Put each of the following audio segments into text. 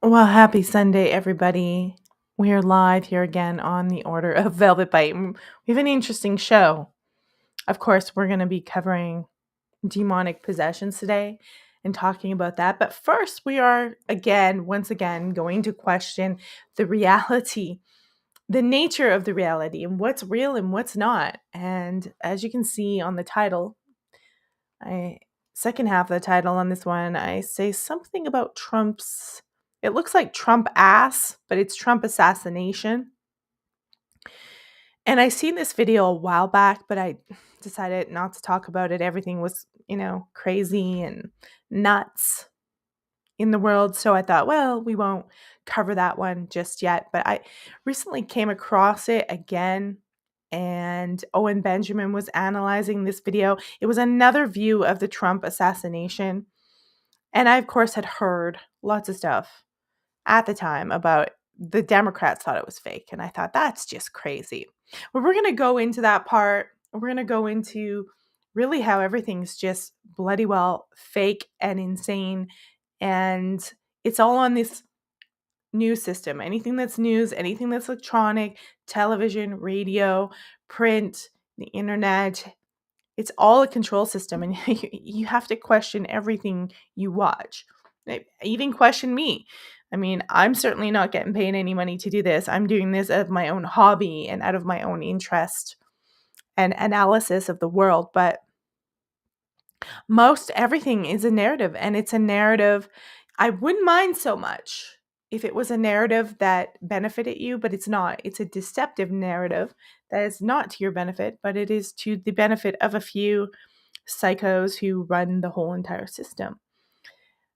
Well, happy Sunday, everybody. We're live here again on the Order of Velvet Bite. We have an interesting show. Of course, we're going to be covering demonic possessions today and talking about that. But first, we are once again, going to question the reality, the nature of the reality, and what's real and what's not. And as you can see on the title, second half of the title on this one, I say something about Trump's. It looks like Trump ass, but it's Trump assassination. And I seen this video a while back, but I decided not to talk about it. Everything was, crazy and nuts in the world. So I thought, well, we won't cover that one just yet. But I recently came across it again, and Owen Benjamin was analyzing this video. It was another view of the Trump assassination. And I, of course, had heard lots of stuff at the time about the Democrats thought it was fake. And I thought, that's just crazy. But we're going to go into that part. We're going to go into really how everything's just bloody well fake and insane. And it's all on this news system. Anything that's news, anything that's electronic, television, radio, print, the internet, it's all a control system, and you have to question everything you watch. Even question me. I mean, I'm certainly not getting paid any money to do this. I'm doing this out of my own hobby and out of my own interest and analysis of the world. But most everything is a narrative, and it's a narrative I wouldn't mind so much if it was a narrative that benefited you, but it's not. It's a deceptive narrative that is not to your benefit, but it is to the benefit of a few psychos who run the whole entire system.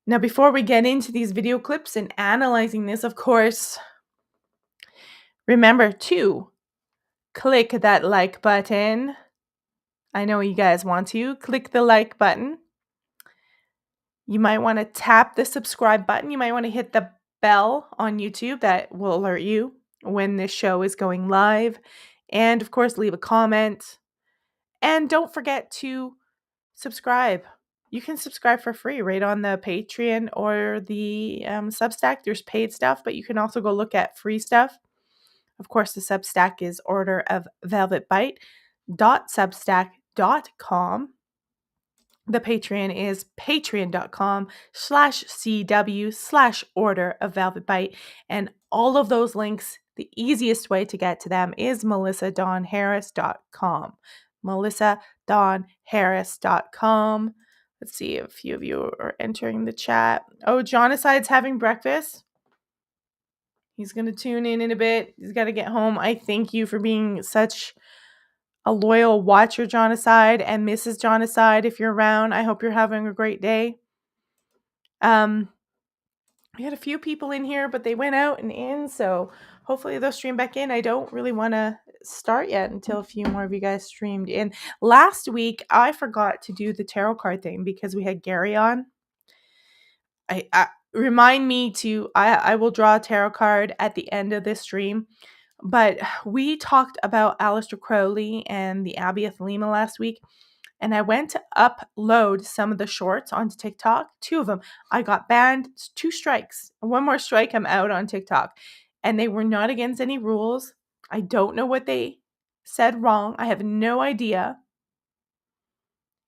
Now, before we get into these video clips and analyzing this, of course, remember to click that like button. I know you guys want to. Click the like button. You might want to tap the subscribe button. You might want to hit the bell on YouTube that will alert you when this show is going live. And of course, leave a comment. And don't forget to subscribe. You can subscribe for free right on the Patreon or the Substack. There's paid stuff, but you can also go look at free stuff. Of course, the Substack is orderofvelvetbite.substack.com. The Patreon is patreon.com/CW/Order of Velvet Bite. And all of those links, the easiest way to get to them is melissadonharris.com. melissadonharris.com. Let's see if a few of you are entering the chat. Oh, Jonicide's having breakfast. He's going to tune in a bit. He's got to get home. I thank you for being such a loyal watcher, Jonicide, and Mrs. Jonicide, if you're around. I hope you're having a great day. We had a few people in here, but they went out and in, so hopefully they'll stream back in. I don't really want to start yet until a few more of you guys streamed in. Last week, I forgot to do the tarot card thing because we had Gary on. Remind me to, I will draw a tarot card at the end of this stream. But we talked about Aleister Crowley and the Abbey of Thelema last week, and I went to upload some of the shorts onto TikTok. 2 of them. I got banned. 2 strikes. 1 more strike, I'm out on TikTok. And they were not against any rules. I don't know what they said wrong. I have no idea.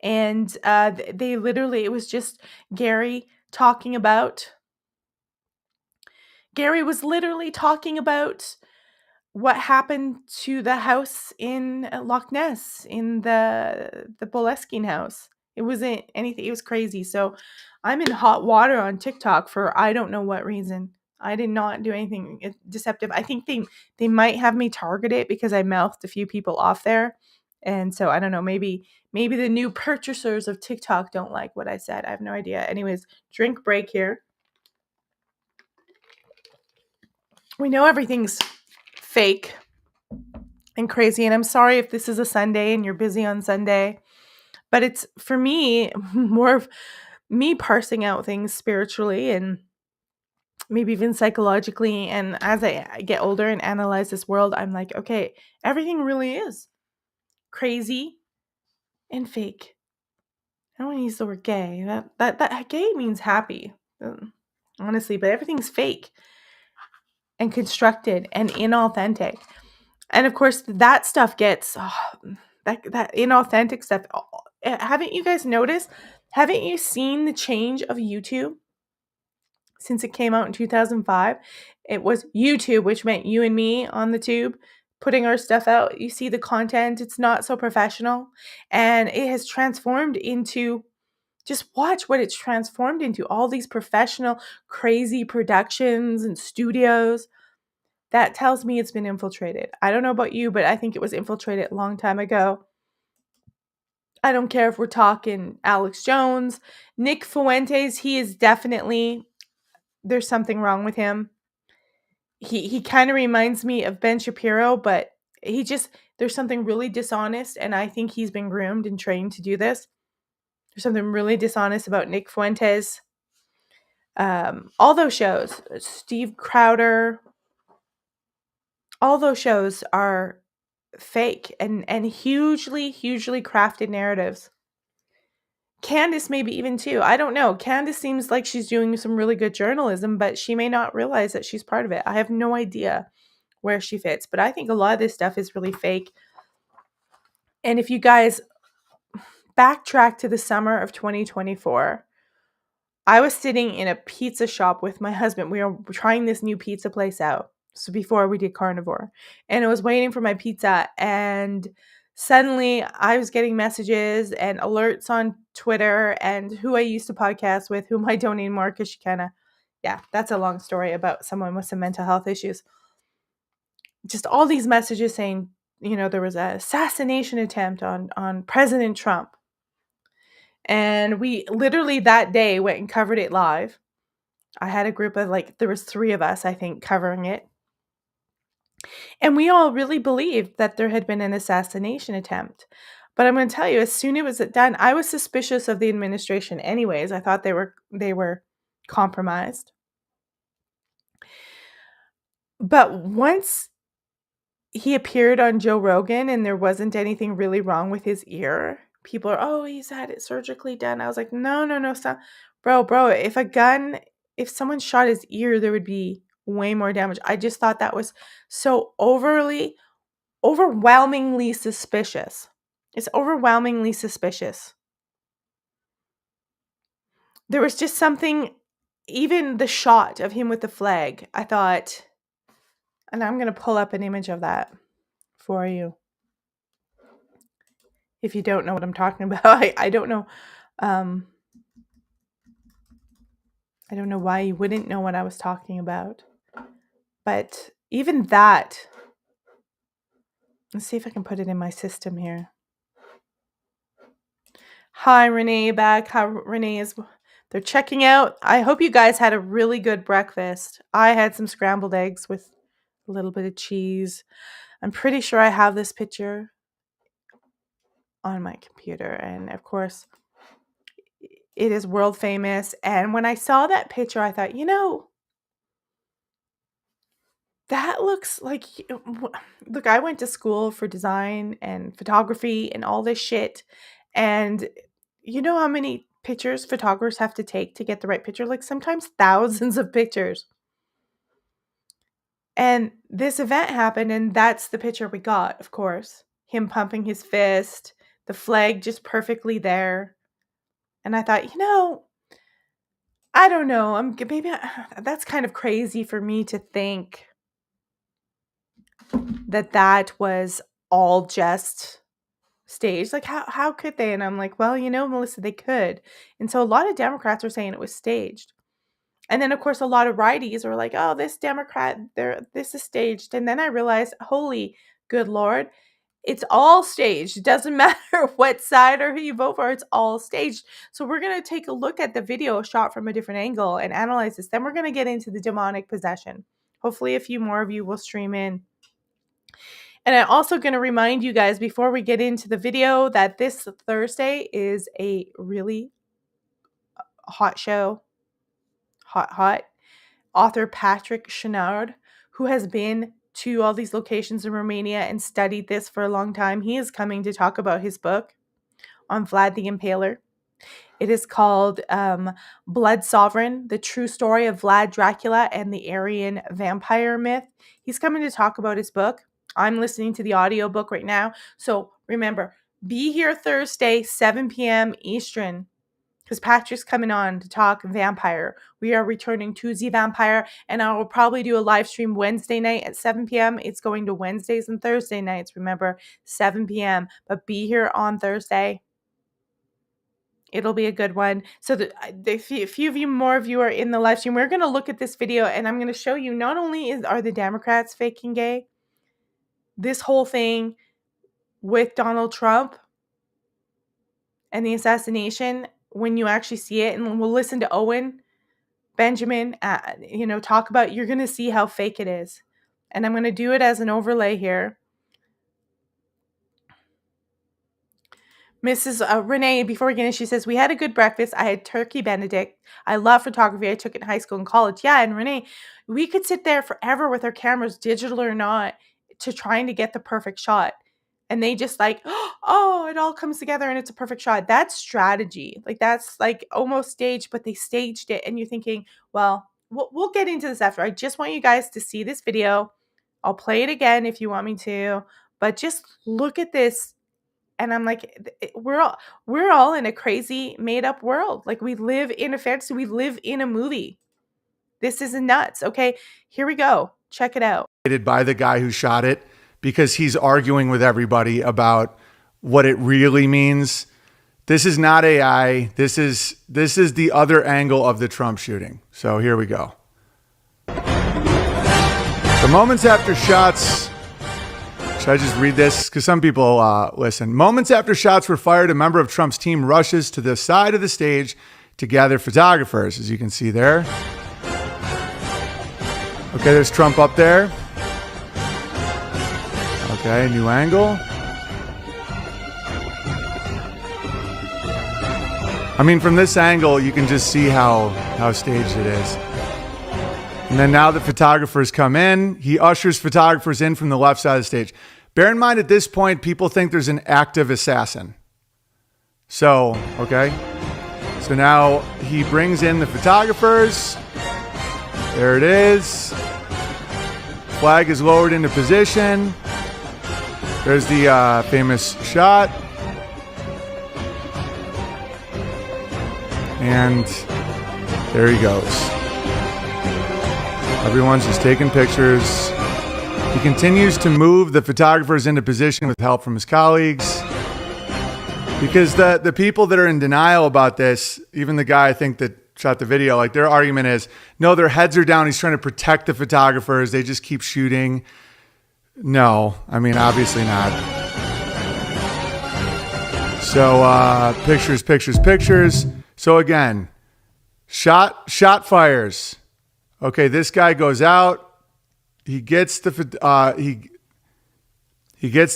And they literally, it was just Gary talking about... Gary was literally talking about what happened to the house in Loch Ness, in the Boleskine house. It wasn't anything. It was crazy. So I'm in hot water on TikTok for I don't know what reason. I did not do anything deceptive. I think they might have me targeted because I mouthed a few people off there. And so I don't know, maybe the new purchasers of TikTok don't like what I said. I have no idea. Anyways, drink break here. We know everything's fake and crazy, and I'm sorry if this is a Sunday and you're busy on Sunday, but it's, for me, more of me parsing out things spiritually and maybe even psychologically. And as I get older and analyze this world, I'm like, okay, everything really is crazy and fake. I don't want to use the word gay. That gay means happy. honestly, but everything's fake and constructed and inauthentic. And of course, that stuff gets that inauthentic stuff. Haven't you guys noticed? Haven't you seen the change of YouTube since it came out in 2005? It was YouTube, which meant you and me on the tube putting our stuff out. You see the content, it's not so professional. And it has transformed into, just watch what it's transformed into, all these professional, crazy productions and studios. That tells me it's been infiltrated. I don't know about you, but I think it was infiltrated a long time ago. I don't care if we're talking Alex Jones, Nick Fuentes. He is definitely, there's something wrong with him. He kind of reminds me of Ben Shapiro, but there's something really dishonest, and I think he's been groomed and trained to do this. There's something really dishonest about Nick Fuentes. All those shows, Steve Crowder, all those shows are fake and hugely crafted narratives. Candace maybe even too. I don't know. Candace seems like she's doing some really good journalism, but she may not realize that she's part of it. I have no idea where she fits, but I think a lot of this stuff is really fake. And if you guys backtrack to the summer of 2024, I was sitting in a pizza shop with my husband. We were trying this new pizza place out. So before we did carnivore, and I was waiting for my pizza, and suddenly I was getting messages and alerts on Twitter, and who I used to podcast with, whom I don't anymore because she kind of, yeah, that's a long story about someone with some mental health issues. Just all these messages saying, there was an assassination attempt on President Trump. And we literally that day went and covered it live. I had a group of there was 3 of us, I think, covering it. And we all really believed that there had been an assassination attempt. But I'm going to tell you, as soon as it was done, I was suspicious of the administration anyways. I thought they were compromised. But once he appeared on Joe Rogan and there wasn't anything really wrong with his ear, people are, oh, he's had it surgically done. I was like, no, stop. Bro, if someone shot his ear, there would be way more damage. I just thought that was so overwhelmingly suspicious. It's overwhelmingly suspicious. There was just something, even the shot of him with the flag, I thought, and I'm going to pull up an image of that for you. If you don't know what I'm talking about, I don't know. I don't know why you wouldn't know what I was talking about. But even that, let's see if I can put it in my system here. Hi, Renee, back. How Renee is. They're checking out. I hope you guys had a really good breakfast. I had some scrambled eggs with a little bit of cheese. I'm pretty sure I have this picture on my computer. And of course, it is world famous. And when I saw that picture, I thought, that looks like, look, I went to school for design and photography and all this shit. And you know how many pictures photographers have to take to get the right picture? Like sometimes thousands of pictures. And this event happened, and that's the picture we got, of course. Him pumping his fist, the flag just perfectly there. And I thought, I don't know. That's kind of crazy for me to think that was all just staged. Like, how could they? And I'm like, well, Melissa, they could. And so a lot of Democrats are saying it was staged. And then, of course, a lot of righties are like, oh, this Democrat, this is staged. And then I realized, holy good Lord, it's all staged. It doesn't matter what side or who you vote for. It's all staged. So we're going to take a look at the video shot from a different angle and analyze this. Then we're going to get into the demonic possession. Hopefully a few more of you will stream in. And I'm also going to remind you guys before we get into the video that this Thursday is a really hot show. Hot. Author Patrick Chenard, who has been to all these locations in Romania and studied this for a long time. He is coming to talk about his book on Vlad the Impaler. It is called Blood Sovereign, the true story of Vlad Dracula and the Aryan vampire myth. He's coming to talk about his book. I'm listening to the audiobook right now. So remember, be here Thursday, 7 p.m. Eastern, because Patrick's coming on to talk vampire. We are returning to the vampire, and I will probably do a live stream Wednesday night at 7 p.m. It's going to Wednesdays and Thursday nights. Remember, 7 p.m. But be here on Thursday. It'll be a good one. So a few of you, more of you are in the live stream. We're going to look at this video, and I'm going to show you not only are the Democrats faking gay, this whole thing with Donald Trump and the assassination, when you actually see it, and we'll listen to Owen Benjamin, talk about, you're going to see how fake it is. And I'm going to do it as an overlay here. Mrs. Renee, before we get in, she says, we had a good breakfast. I had turkey Benedict. I love photography. I took it in high school and college. Yeah, and Renee, we could sit there forever with our cameras, digital or not, to trying to get the perfect shot. And they just like, oh, it all comes together and it's a perfect shot. That's strategy. Like, that's like almost staged, but they staged it. And you're thinking, well, we'll get into this after. I just want you guys to see this video. I'll play it again if you want me to. But just look at this. And I'm like, we're all in a crazy made up world. Like, we live in a fantasy. We live in a movie. This is nuts. Okay, here we go. Check it out. By the guy who shot it, because he's arguing with everybody about what it really means. This is not AI. This is the other angle of the Trump shooting. So here we go. So moments after shots. Should I just read this? Because some people listen. Moments after shots were fired, a member of Trump's team rushes to the side of the stage to gather photographers, as you can see there. Okay, there's Trump up there. Okay, new angle. I mean, from this angle, you can just see how staged it is. And then now the photographers come in. He ushers photographers in from the left side of the stage. Bear in mind, at this point, people think there's an active assassin. So, okay. So now he brings in the photographers. There it is. Flag is lowered into position. There's the famous shot. And there he goes. Everyone's just taking pictures. He continues to move the photographers into position with help from his colleagues. Because the people that are in denial about this, even the guy I think that shot the video, like, their argument is, no, their heads are down. He's trying to protect the photographers. They just keep shooting. No, I mean, obviously not. So pictures. So again, shot fires. Okay, this guy goes out. He gets the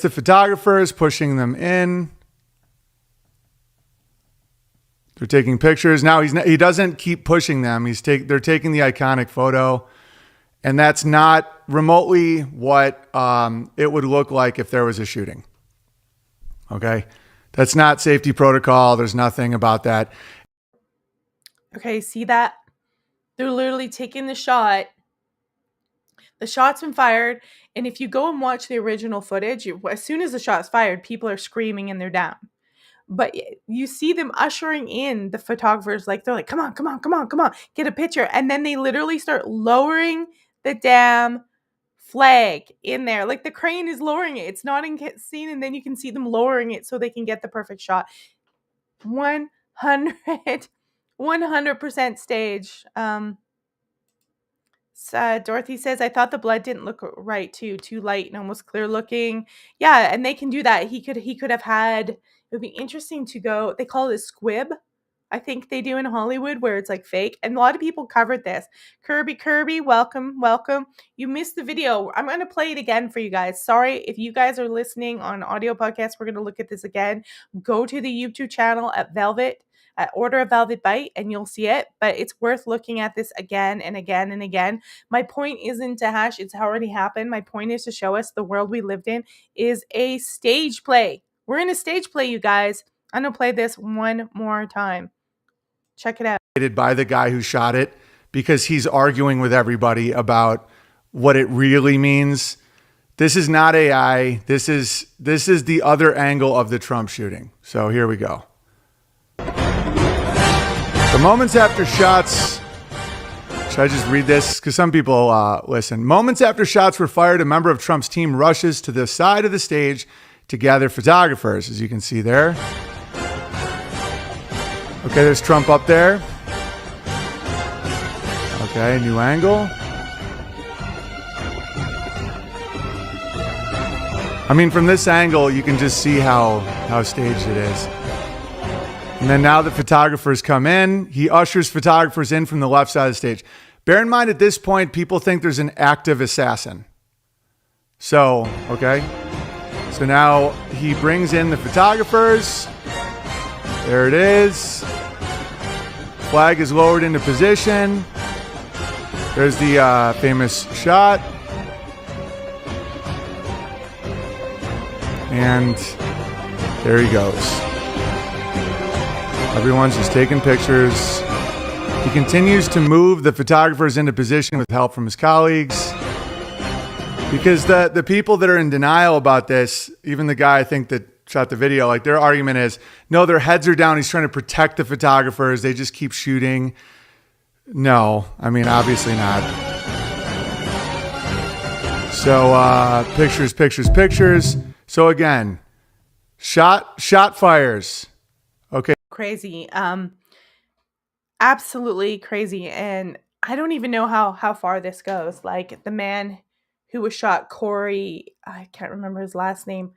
photographers, pushing them in. They're taking pictures. Now he doesn't keep pushing them. They're taking the iconic photo, and that's not remotely what it would look like if there was a shooting. Okay, that's not safety protocol. There's nothing about that. Okay, see that? They're literally taking the shot. The shot's been fired. And if you go and watch the original footage, as soon as the shot's fired, people are screaming and they're down. But you see them ushering in the photographers. Like, they're like, come on, get a picture. And then they literally start lowering the damn flag in there. Like, the crane is lowering it. It's not in scene. And then you can see them lowering it so they can get the perfect shot. 100% stage. Dorothy says, I thought the blood didn't look right too light and almost clear looking. Yeah, and they can do that. He could have had, it would be interesting to go, they call it a squib, I think they do in Hollywood, where it's like fake. And a lot of people covered this. Kirby, welcome. You missed the video. I'm going to play it again for you guys. Sorry, if you guys are listening on audio podcast, we're going to look at this again. Go to the YouTube channel at Order of Velvet Bite, and you'll see it. But it's worth looking at this again and again and again. My point isn't to hash. It's already happened. My point is to show us the world we lived in is a stage play. We're in a stage play, you guys. I'm going to play this one more time. Check it out. By the guy who shot it because he's arguing with everybody about what it really means. This is not AI. This is the other angle of the Trump shooting. So here we go. So moments after shots. Should I just read this? Because some people listen. Moments after shots were fired, a member of Trump's team rushes to the side of the stage to gather photographers, as you can see there. Okay, there's Trump up there. Okay, new angle. I mean, from this angle, you can just see how staged it is. And then now the photographers come in. He ushers photographers in from the left side of the stage. Bear in mind, at this point, people think there's an active assassin. So, okay. So now he brings in the photographers. There it is. Flag is lowered into position. There's the famous shot. And there he goes. Everyone's just taking pictures. He continues to move the photographers into position with help from his colleagues. Because the people that are in denial about this, even the guy I think that shot the video, like their argument is, no, their heads are down. He's trying to protect the photographers. They just keep shooting. No, I mean, obviously not. So pictures. So again, shot fires. Okay. Crazy. Absolutely crazy. And I don't even know how far this goes. Like the man who was shot, Corey, I can't remember his last name.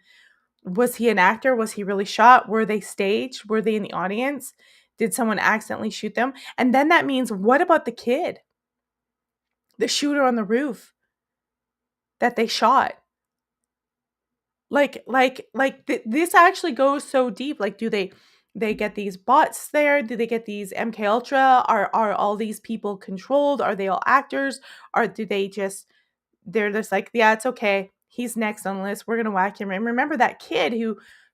Was he an actor? Was he really shot? Were they staged? Were they in the audience? Did someone accidentally shoot them? And then that means, what about the kid? The shooter on the roof that they shot? This actually goes so deep. Like, do they get these bots there? Do they get these MK Ultra? Are all these people controlled? Are they all actors? Or do they they're just like, yeah, it's okay. He's next on the list. We're gonna whack him. And remember that kid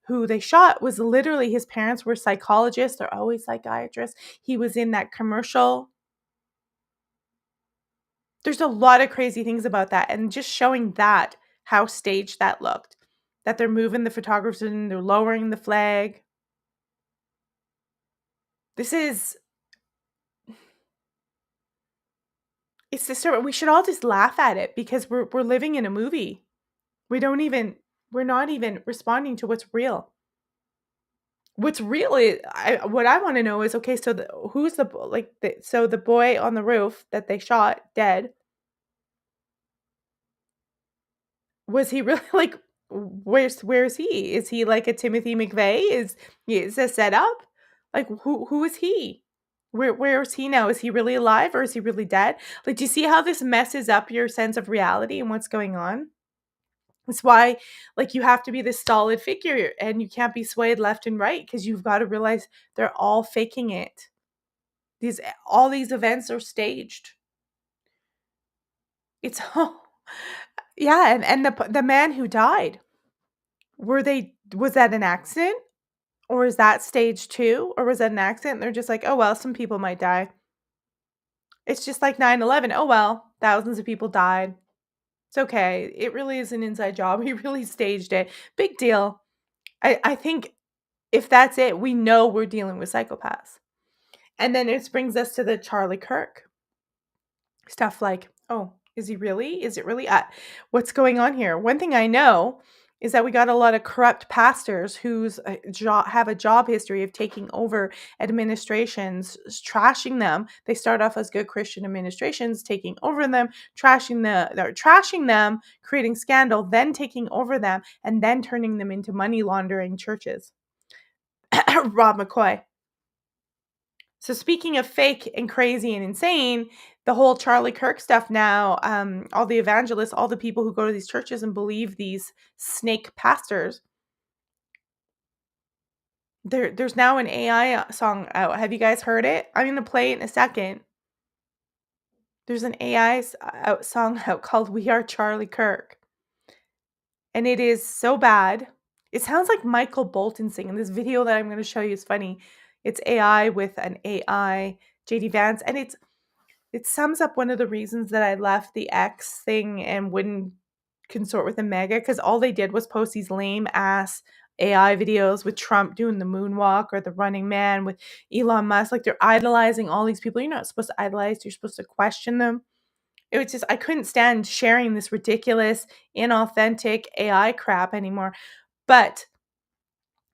who they shot was literally, his parents were psychologists. They're always psychiatrists. He was in that commercial. There's a lot of crazy things about that. And just showing that, how staged that looked. That they're moving the photographers and they're lowering the flag. It's disturbing. We should all just laugh at it because we're living in a movie. We're not even responding to what's real. What's real is, what I want to know is, okay, so the boy on the roof that they shot dead, was he really like, where's he? Is he like a Timothy McVeigh? Is a setup? Like who is he? Where is he now? Is he really alive or is he really dead? Like, do you see how this messes up your sense of reality and what's going on? That's why, like, you have to be this solid figure and you can't be swayed left and right because you've got to realize they're all faking it. All these events are staged. It's all, yeah, and the man who died, was that an accident? Or is that stage 2? Or was that an accident? They're just like, oh well, some people might die. It's just like 9/11. Oh well, thousands of people died. It's okay. It really is an inside job. He really staged it. Big deal. I think if that's it, we know we're dealing with psychopaths. And then it brings us to the Charlie Kirk stuff, like, oh, is he really? Is it really? What's going on here? One thing I know is that we got a lot of corrupt pastors who's have a job history of taking over administrations, trashing them. They start off as good Christian administrations, taking over them, trashing them, creating scandal, then taking over them, and then turning them into money laundering churches. Rob McCoy. So speaking of fake and crazy and insane, the whole Charlie Kirk stuff now, all the evangelists, all the people who go to these churches and believe these snake pastors, there's now an AI song out. Have you guys heard it? I'm going to play it in a second. There's an AI song out called We Are Charlie Kirk. And it is so bad. It sounds like Michael Bolton singing. This video that I'm going to show you is funny. It's AI with an AI JD Vance, and it sums up one of the reasons that I left the X thing and wouldn't consort with a mega, because all they did was post these lame ass AI videos with Trump doing the moonwalk or the Running Man with Elon Musk. Like, they're idolizing all these people. You're not supposed to idolize, you're supposed to question them. It was just, I couldn't stand sharing this ridiculous, inauthentic AI crap anymore. But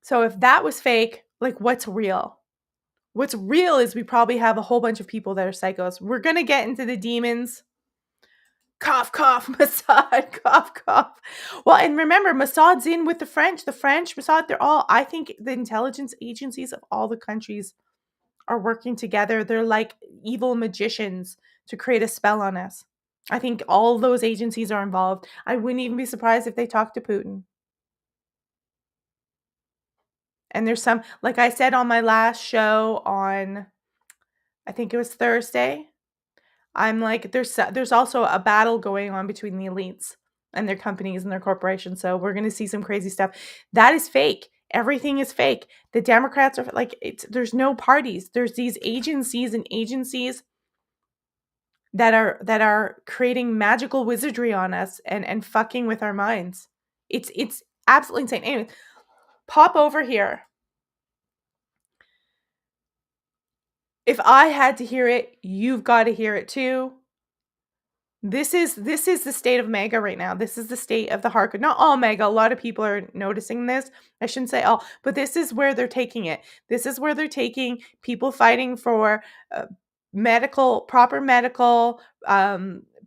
so if that was fake, like, what's real? What's real is we probably have a whole bunch of people that are psychos. We're going to get into the demons. Cough, cough, Mossad, cough, cough. Well, and remember, Mossad's in with the French. The French, Mossad, they're all, I think the intelligence agencies of all the countries are working together. They're like evil magicians to create a spell on us. I think all those agencies are involved. I wouldn't even be surprised if they talk to Putin. And there's some, like I said on my last show on, I think it was Thursday, I'm like, there's also a battle going on between the elites and their companies and their corporations. So we're going to see some crazy stuff. That is fake. Everything is fake. The Democrats are like, there's no parties. There's these agencies and agencies that are creating magical wizardry on us and fucking with our minds. It's absolutely insane. Anyway, pop over here. If I had to hear it, you've got to hear it too. This is the state of MAGA right now. This is the state of the hardcore. Not all MAGA. A lot of people are noticing this. I shouldn't say all, but this is where they're taking it. This is where they're taking people fighting for proper medical,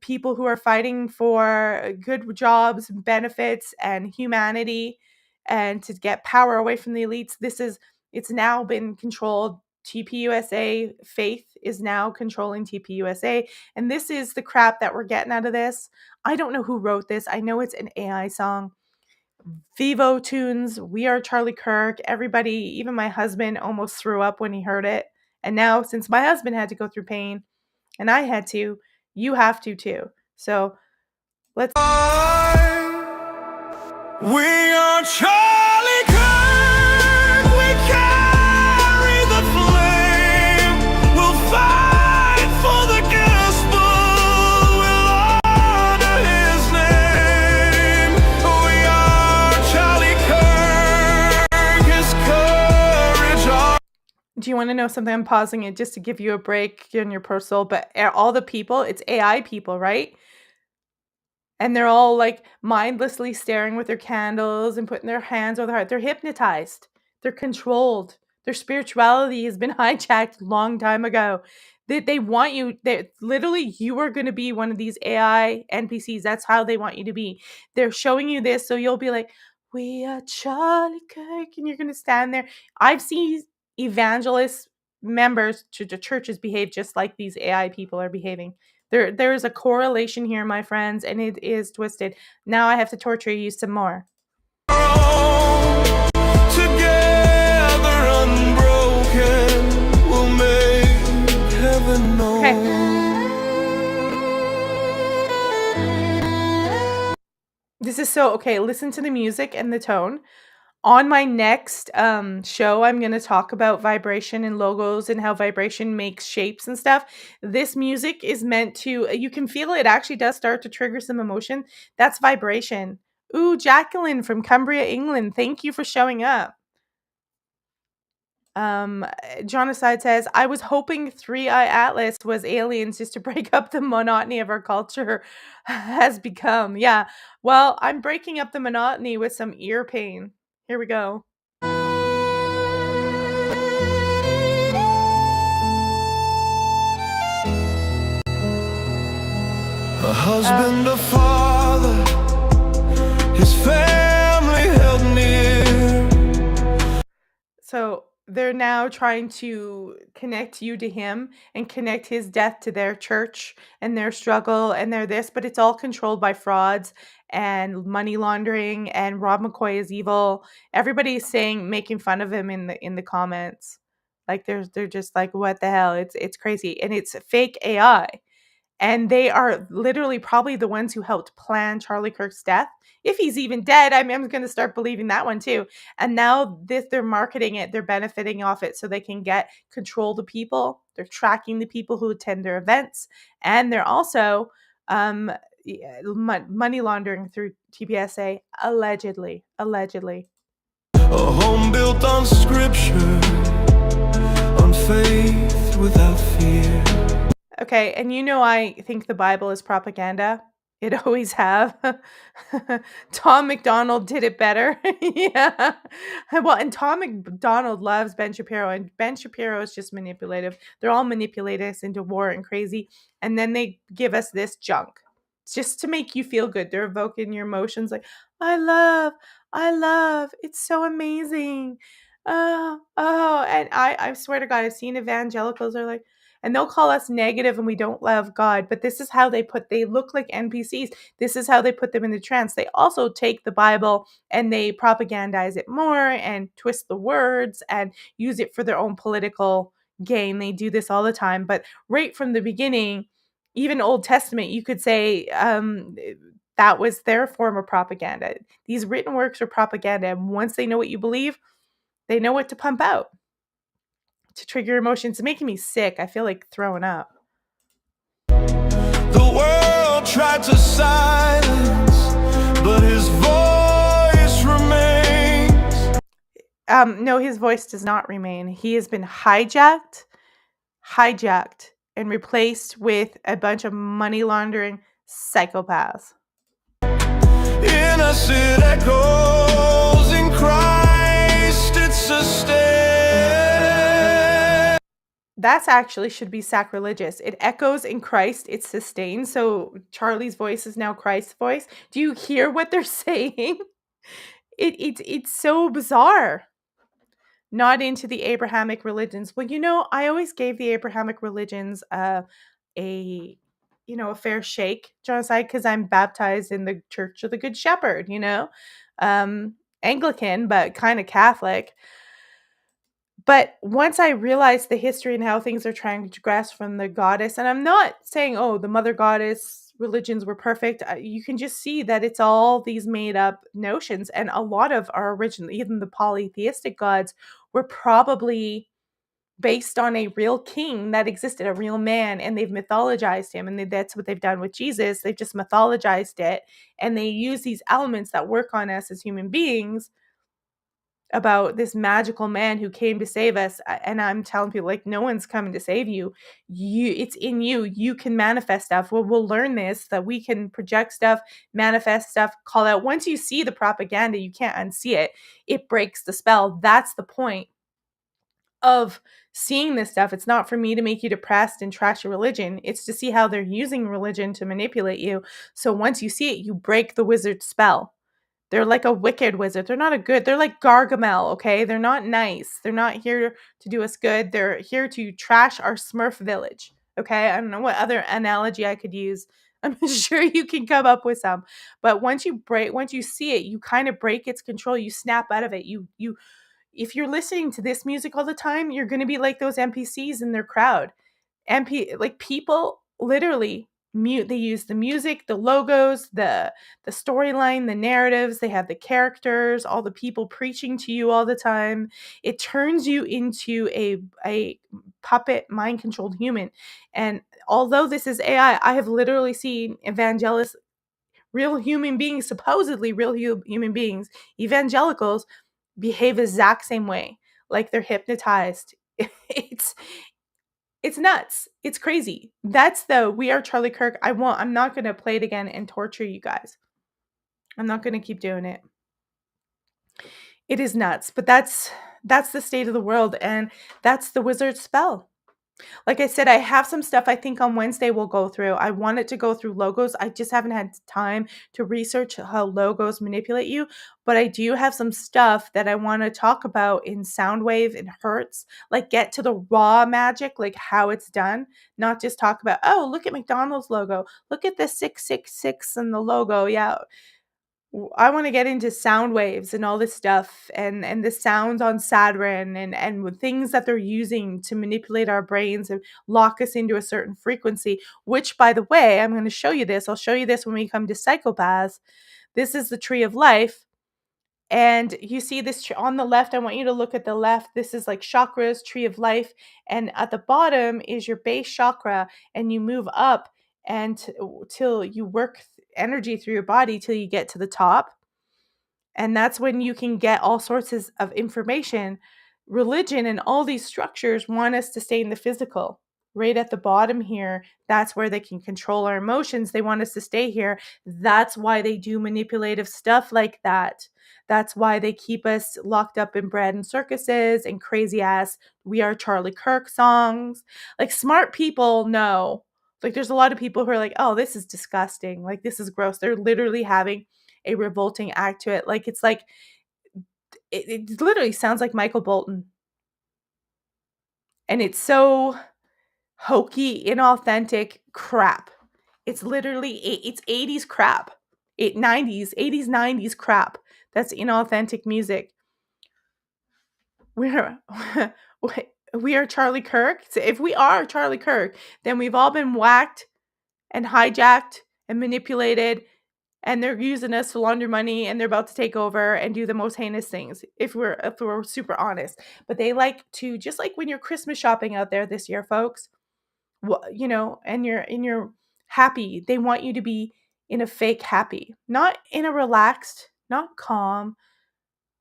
people who are fighting for good jobs, benefits, and humanity, and to get power away from the elites. It's now been controlled. TPUSA, Faith is now controlling TPUSA. And this is the crap that we're getting out of this. I don't know who wrote this. I know it's an AI song. Vivo Tunes, We Are Charlie Kirk. Everybody, even my husband, almost threw up when he heard it. And now, since my husband had to go through pain and I had to, you have to too. So let's. We are Charlie Kirk. We carry the flame. We'll fight for the gospel. We'll honor his name. We are Charlie Kirk. His courage. Do you want to know something? I'm pausing it just to give you a break in your personal, but all the people, it's AI people, right? And they're all like mindlessly staring with their candles and putting their hands over their heart. They're hypnotized. They're controlled. Their spirituality has been hijacked a long time ago. They want you. Literally, you are going to be one of these AI NPCs. That's how they want you to be. They're showing you this, so you'll be like, "We are Charlie Kirk," and you're going to stand there. I've seen evangelist members to the churches behave just like these AI people are behaving. There is a correlation here, my friends, and it is twisted. Now I have to torture you some more. Together unbroken, we'll make heaven known. Okay. This is so okay. Listen to the music and the tone. On my next show, I'm going to talk about vibration and logos and how vibration makes shapes and stuff. This music is meant to, you can feel it actually does start to trigger some emotion. That's vibration. Ooh, Jacqueline from Cumbria, England. Thank you for showing up. Jonaside says, I was hoping 3-Eye Atlas was aliens just to break up the monotony of our culture has become. Yeah. Well, I'm breaking up the monotony with some ear pain. Here we go. A husband, a father, his family held near. So they're now trying to connect you to him and connect his death to their church and their struggle and their this, but it's all controlled by frauds and money laundering, and Rob McCoy is evil. Everybody's saying, making fun of him in the comments. Like they're just like, what the hell? It's crazy. And it's fake AI. And they are literally probably the ones who helped plan Charlie Kirk's death. If he's even dead, I'm going to start believing that one too. And now they're marketing it, they're benefiting off it so they can control the people. They're tracking the people who attend their events, and they're also um, money laundering through TBSA, allegedly. A home built on scripture, on faith without fear. Okay, and I think the Bible is propaganda. It always have. Tom McDonald did it better. Yeah. Well, and Tom McDonald loves Ben Shapiro, and Ben Shapiro is just manipulative. They're all manipulating us into war and crazy, and then they give us this junk just to make you feel good. They're evoking your emotions like, I love, it's so amazing. And I swear to God, I've seen evangelicals are like, and they'll call us negative and we don't love God, but this is how they look like NPCs. This is how they put them in the trance. They also take the Bible and they propagandize it more and twist the words and use it for their own political gain. They do this all the time, but right from the beginning, even Old Testament, you could say that was their form of propaganda. These written works are propaganda, and once they know what you believe, they know what to pump out to trigger emotions. It's making me sick. I feel like throwing up. The world tried to silence, but his voice remains. No, his voice does not remain. He has been hijacked, and replaced with a bunch of money laundering psychopaths. Innocent echoes in Christ, it sustains. That's actually should be sacrilegious. It echoes in Christ, it's sustained. So Charlie's voice is now Christ's voice. Do you hear what they're saying? It's so bizarre. Not into the Abrahamic religions. Well, I always gave the Abrahamic religions a fair shake, genocide, because I'm baptized in the Church of the Good Shepherd, Anglican, but kind of Catholic. But once I realized the history and how things are trying to grasp from the goddess, and I'm not saying, oh, the mother goddess religions were perfect. You can just see that it's all these made up notions. And a lot of our original, even the polytheistic gods, were probably based on a real king that existed, a real man, and they've mythologized him. And that's what they've done with Jesus. They've just mythologized it. And they use these elements that work on us as human beings about this magical man who came to save us. And I'm telling people, like, no one's coming to save you. It's in you. You can manifest stuff. We'll learn this, that we can project stuff, manifest stuff, call out. Once you see the propaganda, you can't unsee it. It breaks the spell. That's the point of seeing this stuff. It's not for me to make you depressed and trash your religion. It's to see how they're using religion to manipulate you. So once you see it, you break the wizard's spell. They're like a wicked wizard. They're not a good. They're like Gargamel, okay? They're not nice. They're not here to do us good. They're here to trash our Smurf village, okay? I don't know what other analogy I could use. I'm sure you can come up with some. But once you see it, you kind of break its control. You snap out of it. You if you're listening to this music all the time, you're going to be like those NPCs in their crowd. Like people literally mute. They use the music, the logos, the storyline, the narratives. They have the characters, all the people preaching to you all the time. It turns you into a puppet, mind controlled human. And although this is AI, I have literally seen evangelists, real human beings, supposedly real human beings, evangelicals, behave exact same way, like they're hypnotized. it's it's nuts. It's crazy. That's the We Are Charlie Kirk. I'm not going to play it again and torture you guys. I'm not going to keep doing it. It is nuts, but that's the state of the world, and that's the wizard's spell. Like I said, I have some stuff I think on Wednesday we'll go through. I wanted to go through logos. I just haven't had time to research how logos manipulate you. But I do have some stuff that I want to talk about in Soundwave and Hertz. Like get to the raw magic, like how it's done. Not just talk about, oh, look at McDonald's logo. Look at the 666 and the logo. Yeah. I want to get into sound waves and all this stuff, and the sounds on Saturn, and with things that they're using to manipulate our brains and lock us into a certain frequency, which, by the way, I'm going to show you this. I'll show you this when we come to psychopaths. This is the tree of life. And you see this on the left. I want you to look at the left. This is like chakras, tree of life. And at the bottom is your base chakra. And you move up and till you work energy through your body till you get to the top. And that's when you can get all sorts of information. Religion and all these structures want us to stay in the physical. Right at the bottom here, that's where they can control our emotions. They want us to stay here. That's why they do manipulative stuff like that. That's why they keep us locked up in bread and circuses and crazy ass We Are Charlie Kirk songs. Like, smart people know. Like, there's a lot of people who are like, oh, this is disgusting. Like, this is gross. They're literally having a revolting act to it. Like, it's like, it literally sounds like Michael Bolton. And it's so hokey, inauthentic crap. It's literally, it's 80s crap. 80s, 90s crap. That's inauthentic music. We're we are Charlie Kirk. So if we are Charlie Kirk, then we've all been whacked and hijacked and manipulated, and they're using us to launder money, and they're about to take over and do the most heinous things, if we're super honest. But they like to, just like when you're Christmas shopping out there this year, folks, and you're happy, they want you to be in a fake happy, not in a relaxed, not calm,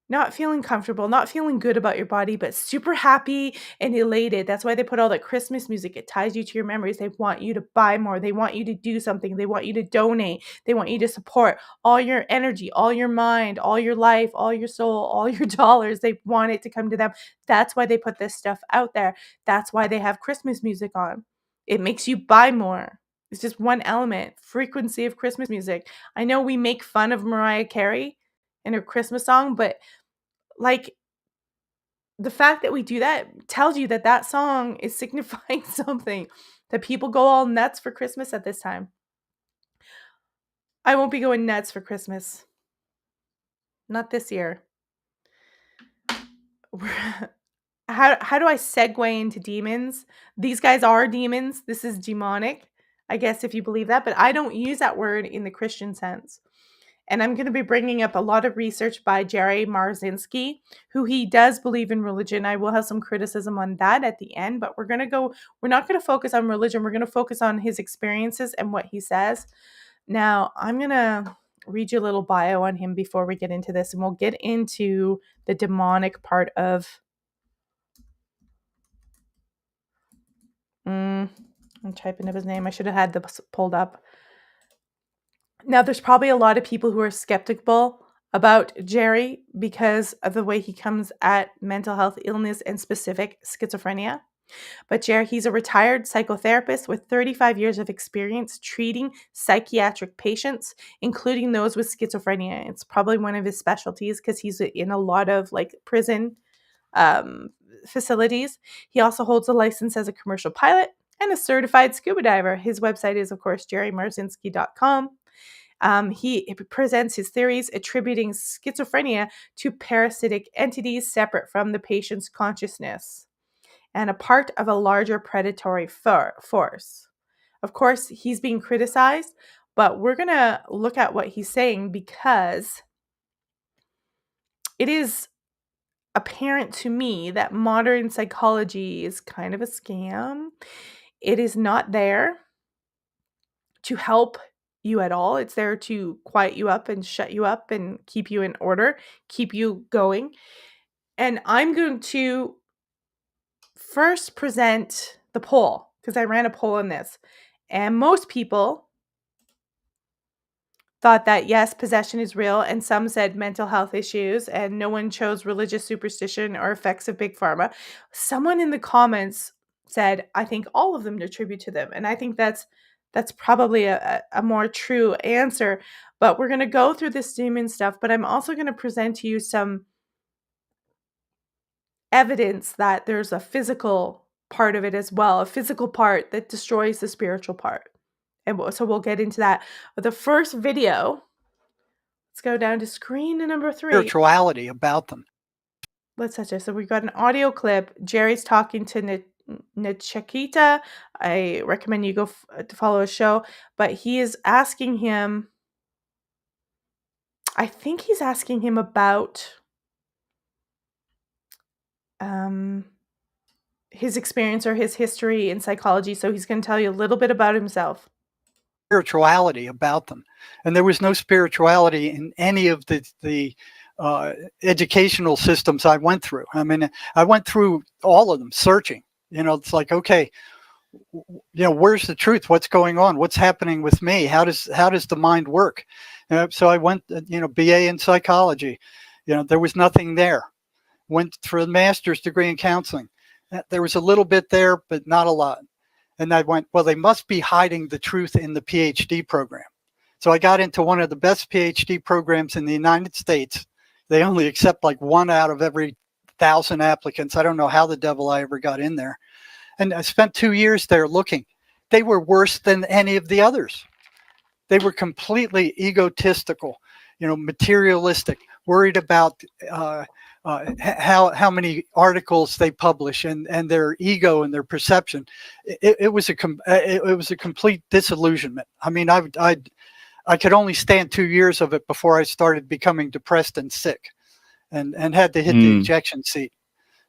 not feeling comfortable, not feeling good about your body, but super happy and elated. That's why they put all that Christmas music. It ties you to your memories. They want you to buy more. They want you to do something. They want you to donate. They want you to support all your energy, all your mind, all your life, all your soul, all your dollars. They want it to come to them. That's why they put this stuff out there. That's why they have Christmas music on. It makes you buy more. It's just one element, frequency of Christmas music. I know we make fun of Mariah Carey and her Christmas song, but like, the fact that we do that tells you that that song is signifying something, that people go all nuts for Christmas at this time. I won't be going nuts for Christmas. Not this year. How do I segue into demons? These guys are demons. This is demonic, I guess, if you believe that, but I don't use that word in the Christian sense. And I'm going to be bringing up a lot of research by Jerry Marzinski, who he does believe in religion. I will have some criticism on that at the end, but we're not going to focus on religion. We're going to focus on his experiences and what he says. Now, I'm going to read you a little bio on him before we get into this, and we'll get into the demonic part of... I'm typing up his name. I should have had this pulled up. Now, there's probably a lot of people who are skeptical about Jerry because of the way he comes at mental health illness and specific schizophrenia. But Jerry, he's a retired psychotherapist with 35 years of experience treating psychiatric patients, including those with schizophrenia. It's probably one of his specialties because he's in a lot of like prison facilities. He also holds a license as a commercial pilot and a certified scuba diver. His website is, of course, jerrymarzinski.com. He presents his theories attributing schizophrenia to parasitic entities separate from the patient's consciousness and a part of a larger predatory force. Of course, he's being criticized, but we're going to look at what he's saying because it is apparent to me that modern psychology is kind of a scam. It is not there to help you at all. It's there to quiet you up and shut you up and keep you in order, keep you going. And I'm going to first present the poll because I ran a poll on this. And most people thought that, yes, possession is real, and some said mental health issues, and no one chose religious superstition or effects of big pharma. Someone in the comments said, I think all of them attribute to them. And I think that's probably a more true answer. But we're going to go through this demon stuff, but I'm also going to present to you some evidence that there's a physical part of it as well, a physical part that destroys the spiritual part. And so we'll get into that. But the first video, go down to screen number 3. Spirituality about them. Let's touch it. So we've got an audio clip. Jerry's talking to Nachikita. I recommend you go to follow his show. But he is asking him, I think he's asking him about his experience or his history in psychology. So he's going to tell you a little bit about himself. Spirituality about them. And there was no spirituality in any of the educational systems I went through. I mean, I went through all of them searching. It's like, okay, where's the truth? What's going on? What's happening with me? How does the mind work? So I went, BA in psychology. There was nothing there. Went for a master's degree in counseling. There was a little bit there, but not a lot. And I went, well, they must be hiding the truth in the PhD program. So I got into one of the best PhD programs in the United States. They only accept like 1 out of every 1,000 applicants. I don't know how the devil I ever got in there. And I spent 2 years there looking. They were worse than any of the others. They were completely egotistical, materialistic, worried about how many articles they publish and their ego and their perception. It was a complete disillusionment. I mean, I could only stand 2 years of it before I started becoming depressed and sick, and had to hit the ejection seat.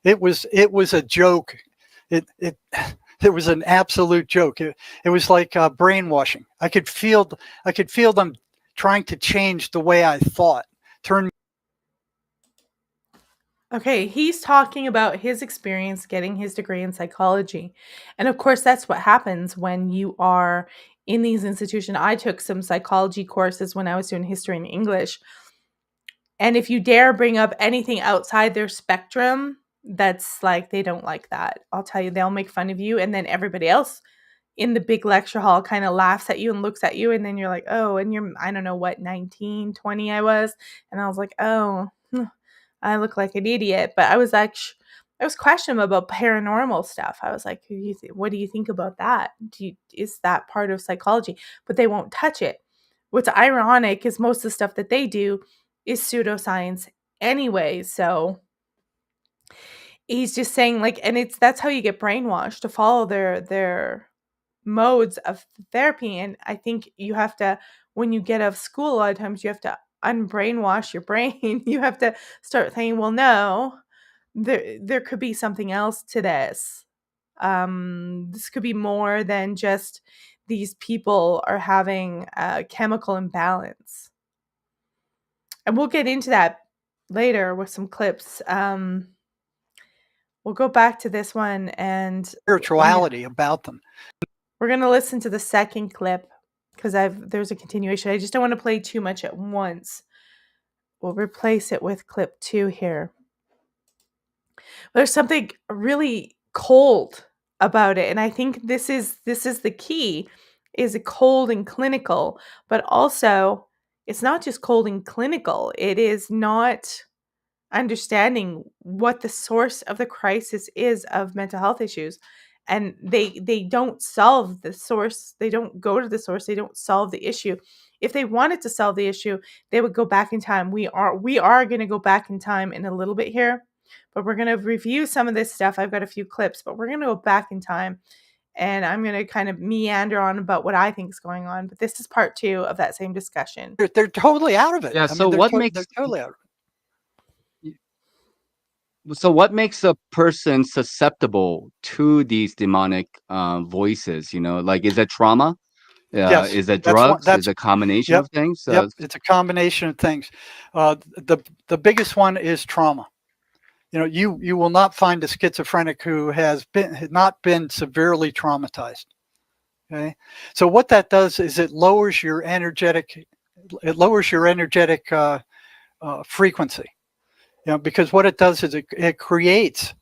It was a joke. It was an absolute joke. It was like brainwashing. I could feel them trying to change the way I thought. Okay, he's talking about his experience getting his degree in psychology. And of course, that's what happens when you are in these institutions. I took some psychology courses when I was doing history and English. And if you dare bring up anything outside their spectrum, that's like, they don't like that. I'll tell you, they'll make fun of you. And then everybody else in the big lecture hall kind of laughs at you and looks at you. And then you're like, oh, and you're, I don't know what, 19, 20 I was. And I was like, oh, I look like an idiot. But I was like, I was questioning about paranormal stuff. I was like, what do you think about that? Is that part of psychology? But they won't touch it. What's ironic is most of the stuff that they do is pseudoscience anyway. So he's just saying, like, and that's how you get brainwashed, to follow their modes of therapy. And I think you have to, when you get out of school, a lot of times you have to unbrainwash your brain. You have to start thinking, well, no, there could be something else to this. This could be more than just these people are having a chemical imbalance. And we'll get into that later with some clips. We'll go back to this one and spirituality about them. We're going to listen to the second clip because there's a continuation. I just don't want to play too much at once. We'll replace it with clip 2 here. There's something really cold about it, and I think this is the key, is cold and clinical, but also it's not just cold and clinical. It is not understanding what the source of the crisis is of mental health issues. And they don't solve the source. They don't go to the source. They don't solve the issue. If they wanted to solve the issue, they would go back in time. We are going to go back in time in a little bit here, but we're going to review some of this stuff. I've got a few clips, but we're going to go back in time, and I'm going to kind of meander on about what I think is going on. But this is part 2 of that same discussion. They're totally out of it. Yeah. They're totally out of it. So what makes a person susceptible to these demonic voices? Like, is it trauma? Yes, is it drugs? Is it a combination of things? Yep, it's a combination of things. The biggest one is trauma. You will not find a schizophrenic who has not been severely traumatized. Okay, so what that does is it lowers your energetic frequency. Because what it does is it creates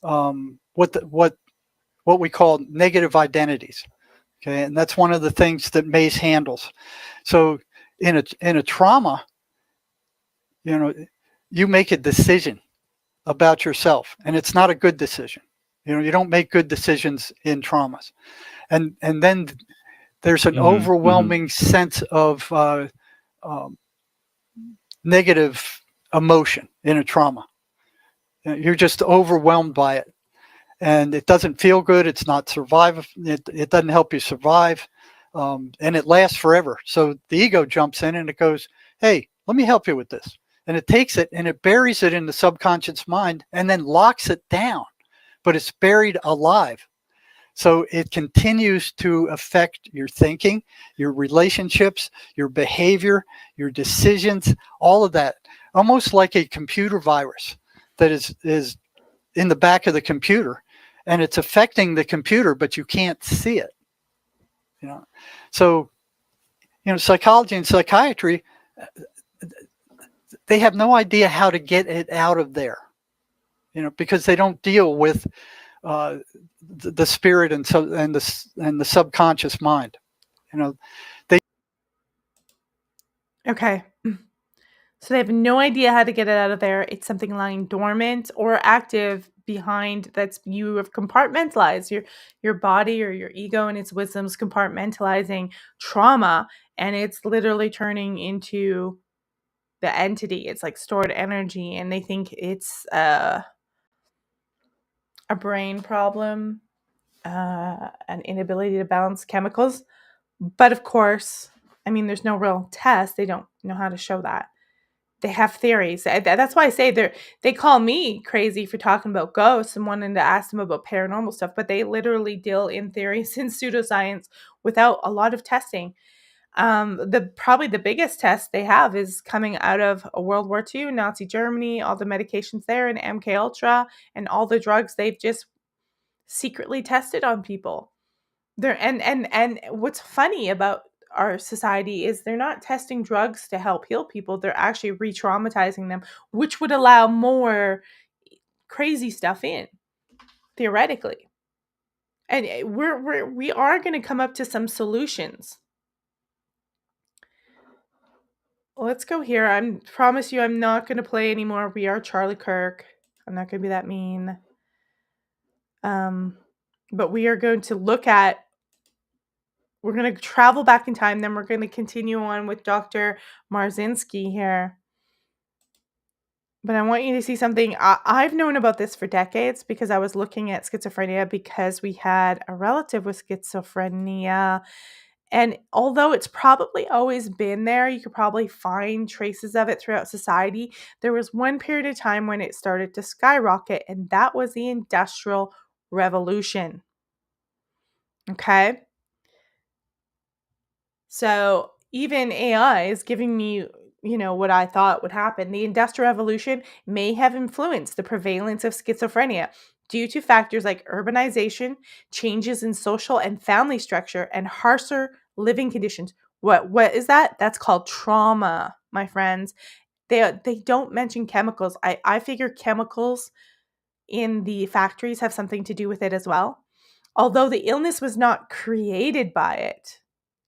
what we call negative identities. Okay, and that's one of the things that Mace handles. So in a trauma, you make a decision about yourself, and it's not a good decision. You don't make good decisions in traumas, and then there's an overwhelming sense of negative emotion in a trauma. You're just overwhelmed by it, and it doesn't feel good. It's not survive. It doesn't help you survive, and it lasts forever. So the ego jumps in and it goes, "Hey, let me help you with this," and it takes it and it buries it in the subconscious mind and then locks it down, but it's buried alive. So it continues to affect your thinking, your relationships, your behavior, your decisions, all of that, almost like a computer virus that is in the back of the computer, and it's affecting the computer, but you can't see it. So psychology and psychiatry, they have no idea how to get it out of there, because they don't deal with the spirit and the subconscious mind. Okay. So they have no idea how to get it out of there. It's something lying dormant or active behind you have compartmentalized your body or your ego and its wisdom's compartmentalizing trauma, and it's literally turning into the entity. It's like stored energy, and they think it's a brain problem, an inability to balance chemicals. But of course, I mean, there's no real test. They don't know how to show that. They have theories. That's why I say they call me crazy for talking about ghosts and wanting to ask them about paranormal stuff, but they literally deal in theories and pseudoscience without a lot of testing. Probably the biggest test they have is coming out of World War II, Nazi Germany, all the medications there, and MK Ultra, and all the drugs they've just secretly tested on people. And what's funny about our society is they're not testing drugs to help heal people. They're actually re-traumatizing them, which would allow more crazy stuff in, theoretically. And we are going to come up to some solutions. Let's go here. I promise you I'm not going to play anymore We Are Charlie Kirk. I'm not going to be that mean. But we are going to we're going to travel back in time, then we're going to continue on with Dr. Marzinski here. But I want you to see something. I've known about this for decades because I was looking at schizophrenia because we had a relative with schizophrenia. And although it's probably always been there, you could probably find traces of it throughout society. There was one period of time when it started to skyrocket, and that was the Industrial Revolution. Okay? So even AI is giving me, what I thought would happen. The Industrial Revolution may have influenced the prevalence of schizophrenia due to factors like urbanization, changes in social and family structure, and harsher living conditions. What is that? That's called trauma, my friends. They don't mention chemicals. I figure chemicals in the factories have something to do with it as well. Although the illness was not created by it.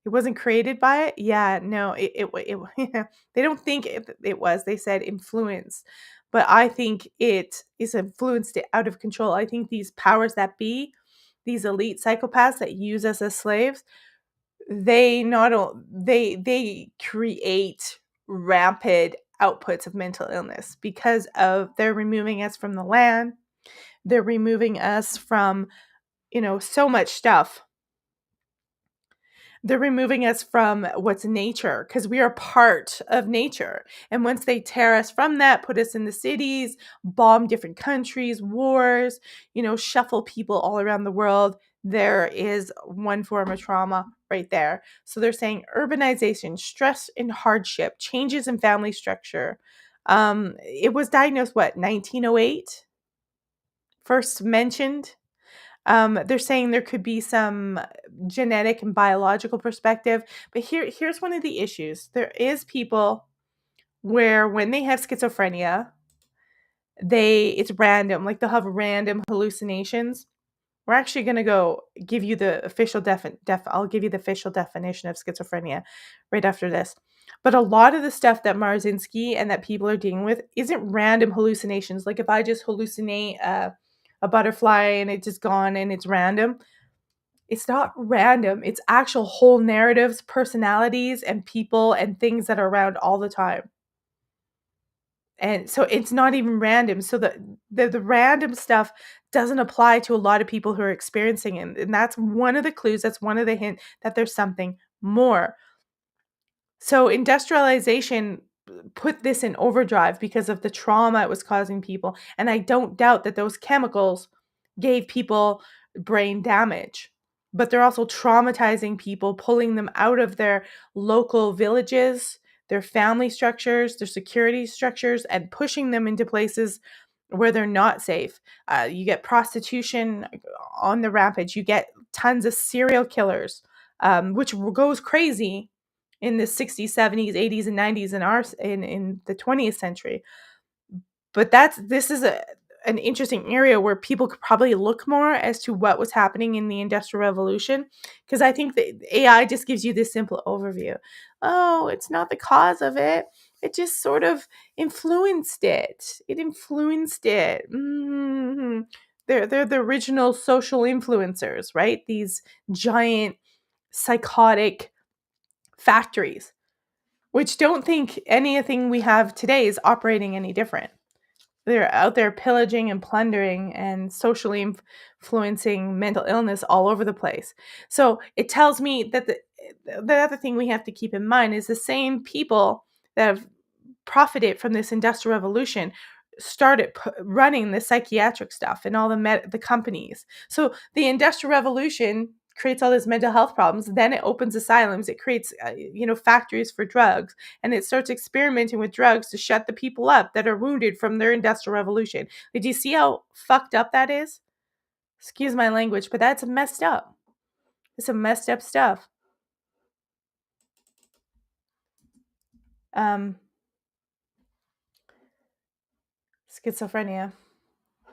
It wasn't created by it? Yeah, no, they don't think it was. They said influence. But I think it is influenced it out of control. I think these powers that be, these elite psychopaths that use us as slaves, they create rampant outputs of mental illness because of they're removing us from the land. They're removing us from, so much stuff. They're removing us from what's nature because we are part of nature. And once they tear us from that, put us in the cities, bomb different countries, wars, shuffle people all around the world, there is one form of trauma right there. So they're saying urbanization, stress and hardship, changes in family structure. It was diagnosed, 1908? First mentioned. They're saying there could be some genetic and biological perspective, but here's one of the issues. There is people where when they have schizophrenia, it's random, like they'll have random hallucinations. We're actually going to go give you the official I'll give you the official definition of schizophrenia right after this. But a lot of the stuff that Marzinski and that people are dealing with isn't random hallucinations. Like if I just hallucinate a butterfly and it's just gone and it's random. It's not random. It's actual whole narratives, personalities, and people and things that are around all the time. And so it's not even random. So the random stuff doesn't apply to a lot of people who are experiencing it. And that's one of the clues, that's one of the hints that there's something more. So industrialization put this in overdrive because of the trauma it was causing people. And I don't doubt that those chemicals gave people brain damage, but they're also traumatizing people, pulling them out of their local villages, their family structures, their security structures, and pushing them into places where they're not safe. You get prostitution on the rampage. You get tons of serial killers, which goes crazy in the 60s, 70s, 80s, and 90s in the 20th century. But this is an interesting area where people could probably look more as to what was happening in the Industrial Revolution, because I think that AI just gives you this simple overview. Oh, it's not the cause of it. It just sort of influenced it. It influenced it. They're the original social influencers, right? These giant psychotic factories, which don't think anything we have today is operating any different. They're out there pillaging and plundering and socially influencing mental illness all over the place. So it tells me that the other thing we have to keep in mind is the same people that have profited from this industrial revolution started running the psychiatric stuff and all the companies. So the industrial revolution creates all these mental health problems. Then it opens asylums. It creates, factories for drugs, and it starts experimenting with drugs to shut the people up that are wounded from their industrial revolution. Did you see how fucked up that is? Excuse my language, but that's messed up. It's some messed up stuff. Schizophrenia.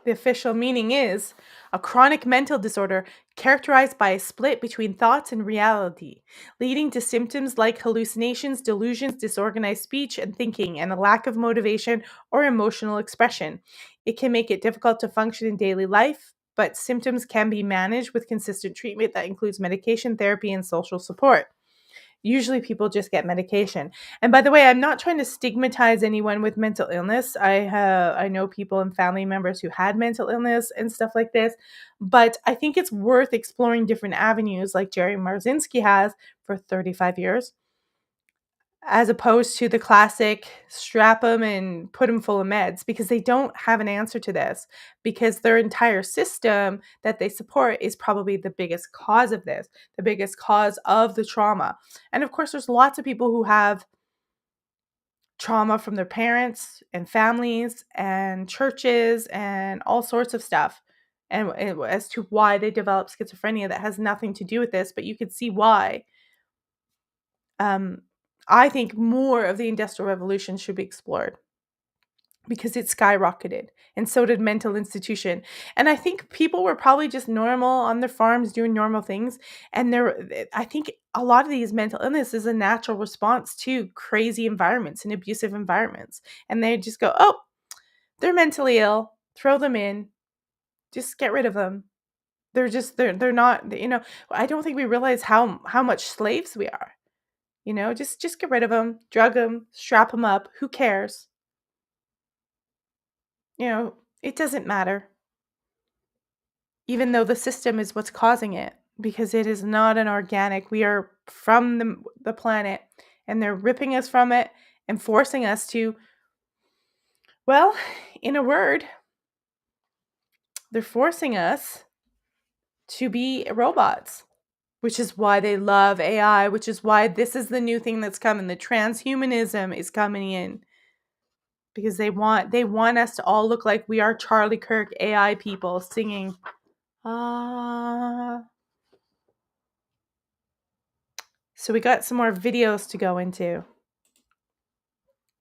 The official meaning is a chronic mental disorder characterized by a split between thoughts and reality, leading to symptoms like hallucinations, delusions, disorganized speech and thinking, and a lack of motivation or emotional expression. It can make it difficult to function in daily life, but symptoms can be managed with consistent treatment that includes medication, therapy, and social support. Usually people just get medication. And by the way, I'm not trying to stigmatize anyone with mental illness. I know people and family members who had mental illness and stuff like this, but I think it's worth exploring different avenues like Jerry Marzinski has for 35 years, as opposed to the classic strap them and put them full of meds, because they don't have an answer to this, because their entire system that they support is probably the biggest cause of this, the biggest cause of the trauma. And of course, there's lots of people who have trauma from their parents and families and churches and all sorts of stuff. And as to why they develop schizophrenia, that has nothing to do with this, but you could see why. I think more of the Industrial Revolution should be explored because it skyrocketed, and so did mental institution. And I think people were probably just normal on their farms doing normal things. And I think a lot of these mental illness is a natural response to crazy environments and abusive environments. And they just go, oh, they're mentally ill, throw them in, just get rid of them. They're not, I don't think we realize how much slaves we are. Just get rid of them, drug them, strap them up. Who cares? It doesn't matter. Even though the system is what's causing it, because it is not an organic. We are from the planet, and they're ripping us from it and forcing us to, well, in a word, they're forcing us to be robots. Which is why they love AI, which is why this is the new thing that's coming. The transhumanism is coming in. Because they want us to all look like we are Charlie Kirk AI people singing. So we got some more videos to go into.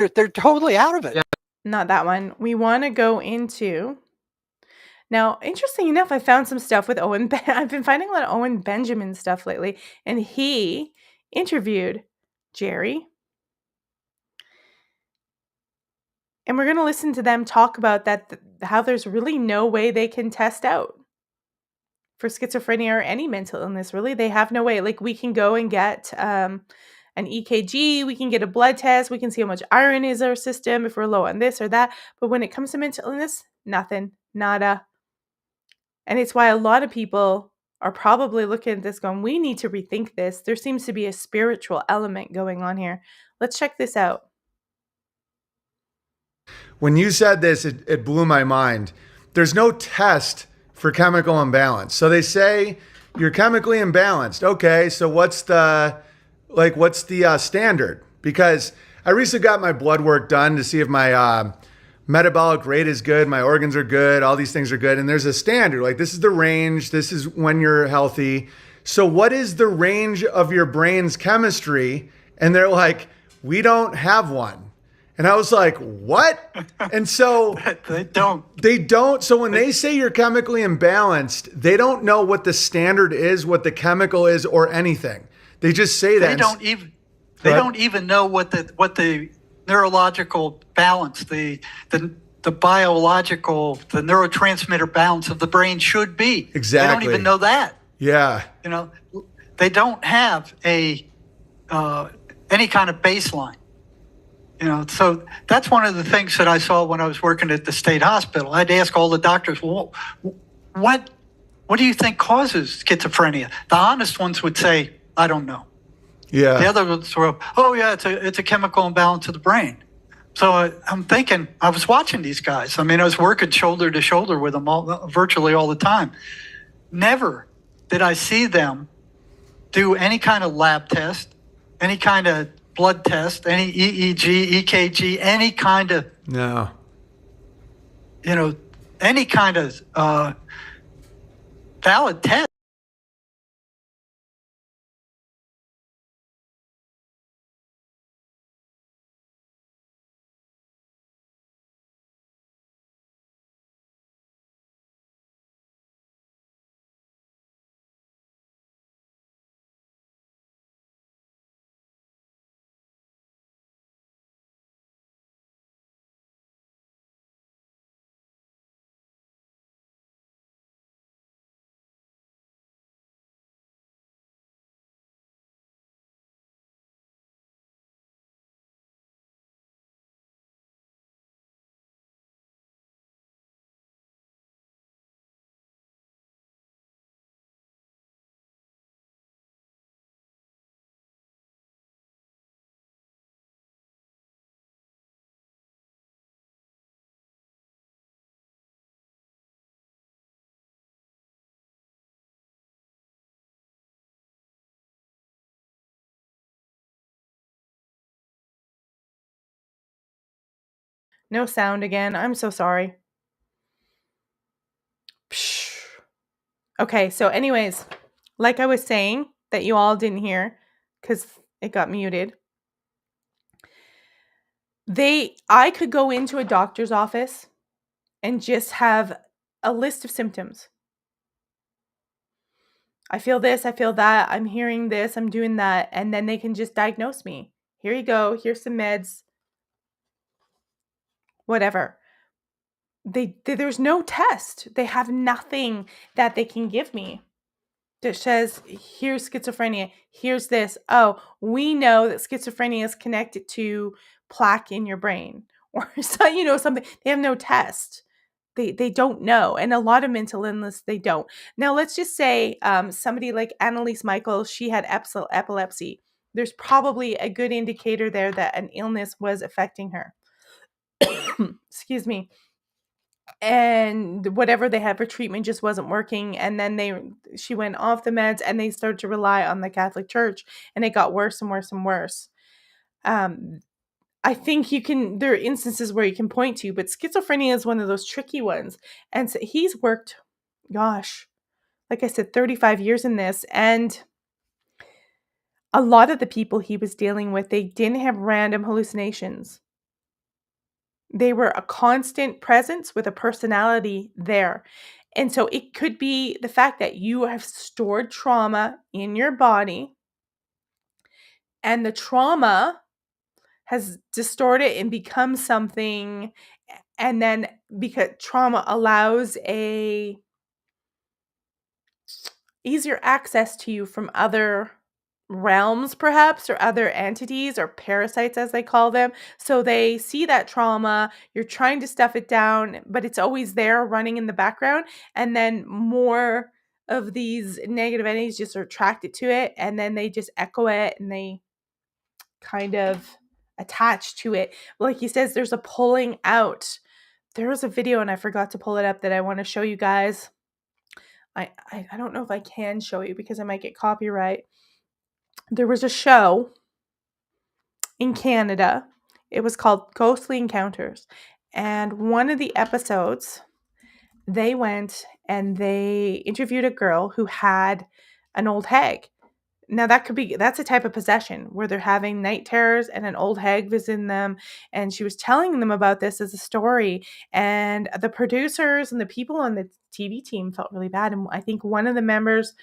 They're totally out of it. Yeah. Not that one. We want to go into. Now, interesting enough, I found some stuff with Owen. I've been finding a lot of Owen Benjamin stuff lately, and he interviewed Jerry. And we're going to listen to them talk about that, how there's really no way they can test out for schizophrenia or any mental illness, really. They have no way. Like, we can go and get an an EKG, we can get a blood test, we can see how much iron is in our system, if we're low on this or that. But when it comes to mental illness, nothing, nada. And it's why a lot of people are probably looking at this going, we need to rethink this. There seems to be a spiritual element going on here. Let's check this out. When you said this, it blew my mind. There's no test for chemical imbalance. So they say you're chemically imbalanced. Okay, so what's the standard? Because I recently got my blood work done to see if my metabolic rate is good, my organs are good, all these things are good. And there's a standard, like this is the range, this is when you're healthy. So what is the range of your brain's chemistry? And they're like, we don't have one. And I was like, what? And so They don't. they don't. So when they say you're chemically imbalanced, they don't know what the standard is, what the chemical is, or anything. They just say that. They don't even know what the neurological balance, the biological, the neurotransmitter balance of the brain should be. Exactly. They don't even know that. Yeah. You know, they don't have any kind of baseline. You know, so that's one of the things that I saw when I was working at the state hospital. I'd ask all the doctors, well, what do you think causes schizophrenia? The honest ones would say, I don't know. Yeah. The other ones were, oh yeah, it's a chemical imbalance of the brain. So I'm thinking, I was watching these guys. I mean, I was working shoulder to shoulder with them virtually all the time. Never did I see them do any kind of lab test, any kind of blood test, any EEG, EKG, any kind of, No. Any kind of valid test. No sound again. I'm so sorry. Psh. Okay, so anyways, like I was saying that you all didn't hear because it got muted. I could go into a doctor's office and just have a list of symptoms. I feel this, I feel that, I'm hearing this, I'm doing that, and then they can just diagnose me. Here you go, here's some meds, whatever. There's no test. They have nothing that they can give me that says, here's schizophrenia, here's this. Oh, we know that schizophrenia is connected to plaque in your brain or something. They have no test. They don't know. And a lot of mental illness, they don't. Now, let's just say somebody like Annalise Michaels, she had epilepsy. There's probably a good indicator there that an illness was affecting her. Excuse me. And whatever they had for treatment just wasn't working. And then she went off the meds and they started to rely on the Catholic Church. And it got worse and worse and worse. I think there are instances where you can point to, but schizophrenia is one of those tricky ones. And so he's worked, gosh, like I said, 35 years in this. And a lot of the people he was dealing with, they didn't have random hallucinations. They were a constant presence with a personality there. And so it could be the fact that you have stored trauma in your body and the trauma has distorted and become something, and then because trauma allows a easier access to you from other realms perhaps, or other entities or parasites as they call them. So they see that trauma, you're trying to stuff it down, but it's always there running in the background, and then more of these negative entities just are attracted to it, and then they just echo it and they kind of attach to it. Like he says, there's a pulling out. There was a video and I forgot to pull it up that I want to show you guys. I don't know if I can show you because I might get copyright. There was a show in Canada. It was called Ghostly Encounters. And one of the episodes, they went and they interviewed a girl who had an old hag. Now that's a type of possession where they're having night terrors and an old hag visiting them. And she was telling them about this as a story. And the producers and the people on the TV team felt really bad. And I think one of the members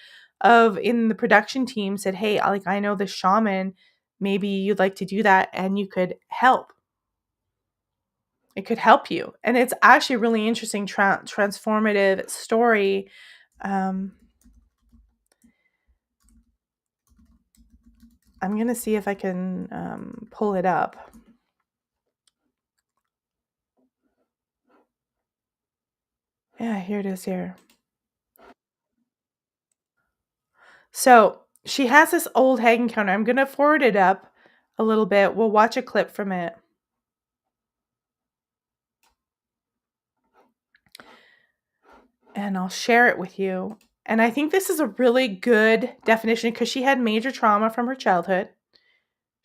in the production team said, "Hey, I know this shaman. Maybe you'd like to do that and you could help. It could help you." And it's actually a really interesting transformative story. I'm going to see if I can pull it up. Yeah, here it is here. So she has this old hag encounter. I'm going to forward it up a little bit. We'll watch a clip from it. And I'll share it with you. And I think this is a really good definition because she had major trauma from her childhood.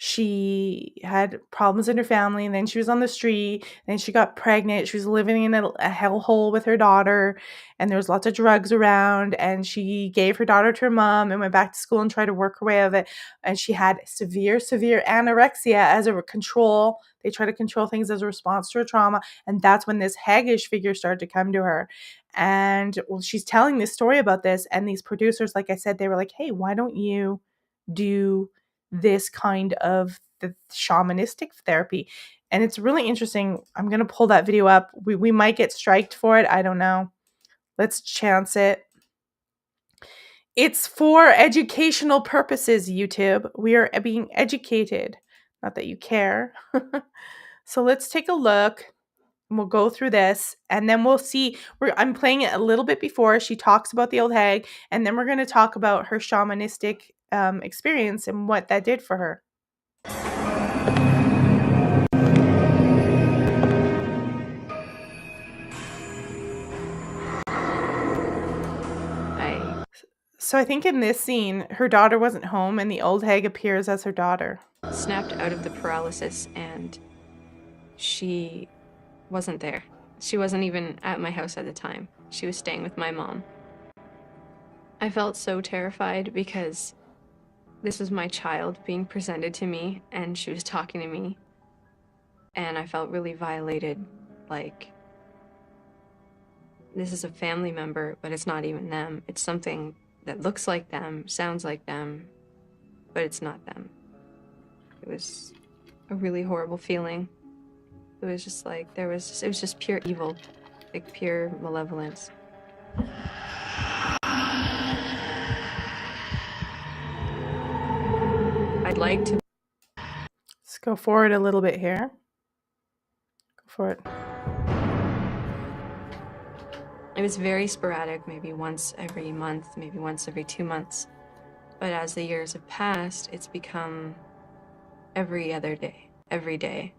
She had problems in her family, and then she was on the street, and then she got pregnant. She was living in a hellhole with her daughter, and there was lots of drugs around, and she gave her daughter to her mom and went back to school and tried to work her way out of it. And she had severe anorexia as a control. They try to control things as a response to her trauma, and that's when this haggish figure started to come to her. And she's telling this story about this, and these producers, like I said, they were like, "Hey, why don't you do this kind of the shamanistic therapy?" And it's really interesting. I'm going to pull that video up. We might get striked for it. I don't know. Let's chance it. It's for educational purposes, YouTube. We are being educated. Not that you care. So let's take a look. And we'll go through this, and then we'll see. I'm playing it a little bit before she talks about the old hag, and then we're going to talk about her shamanistic experience and what that did for her. So I think in this scene, her daughter wasn't home, and the old hag appears as her daughter. Snapped out of the paralysis, and she wasn't there. She wasn't even at my house at the time. She was staying with my mom. I felt so terrified because this was my child being presented to me, and she was talking to me, and I felt really violated. Like, this is a family member, but it's not even them. It's something that looks like them, sounds like them, but it's not them. It was a really horrible feeling. It was just like, it was just pure evil, like pure malevolence. I'd like to... Let's go forward a little bit here. Go for it. It was very sporadic, maybe once every month, maybe once every 2 months. But as the years have passed, it's become every other day, every day.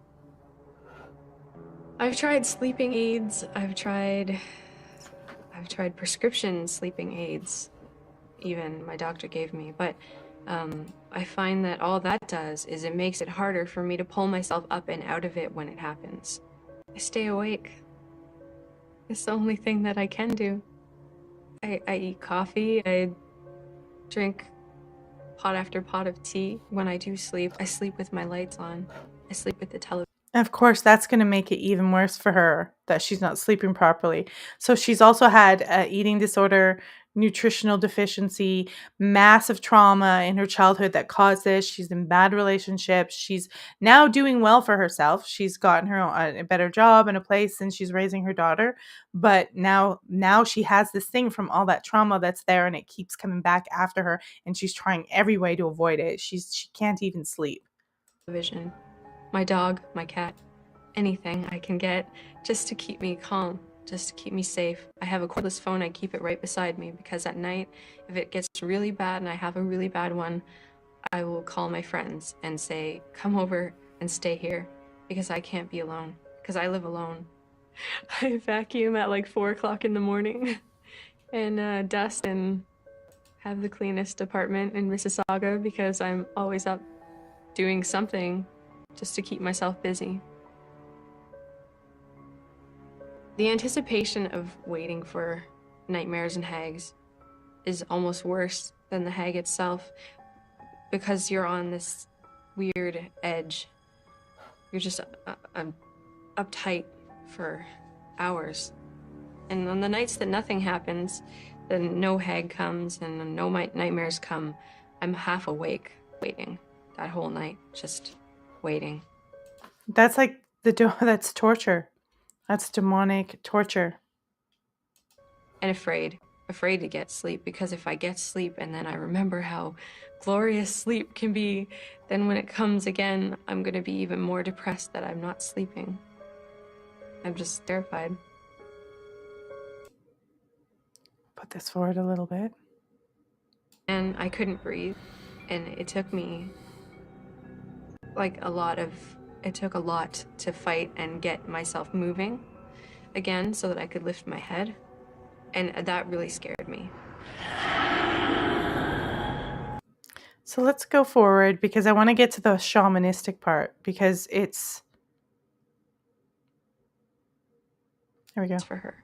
I've tried sleeping aids, I've tried prescription sleeping aids, even my doctor gave me, but I find that all that does is it makes it harder for me to pull myself up and out of it when it happens. I stay awake. It's the only thing that I can do. I eat coffee, I drink pot after pot of tea. When I do sleep, I sleep with my lights on. I sleep with the television. Of course, that's going to make it even worse for her that she's not sleeping properly. So she's also had eating disorder, nutritional deficiency, massive trauma in her childhood that caused this. She's in bad relationships. She's now doing well for herself. She's gotten her a better job and a place, and she's raising her daughter. But now she has this thing from all that trauma that's there, and it keeps coming back after her, and she's trying every way to avoid it. She can't even sleep. Vision. My dog, my cat, anything I can get just to keep me calm, just to keep me safe. I have a cordless phone, I keep it right beside me because at night, if it gets really bad and I have a really bad one, I will call my friends and say, come over and stay here because I can't be alone, because I live alone. I vacuum at like 4 o'clock in the morning and dust and have the cleanest apartment in Mississauga because I'm always up doing something just to keep myself busy. The anticipation of waiting for nightmares and hags is almost worse than the hag itself because you're on this weird edge. You're just uptight for hours. And on the nights that nothing happens, then no hag comes and no nightmares come, I'm half awake waiting that whole night, just waiting. That's like that's torture. That's demonic torture. And afraid to get sleep, because if I get sleep and then I remember how glorious sleep can be, then when it comes again, I'm gonna be even more depressed that I'm not sleeping. I'm just terrified. Put this forward a little bit. And I couldn't breathe, and it took me it took a lot to fight and get myself moving again so that I could lift my head. And that really scared me. So let's go forward because I want to get to the shamanistic part because it's... There we go. For her.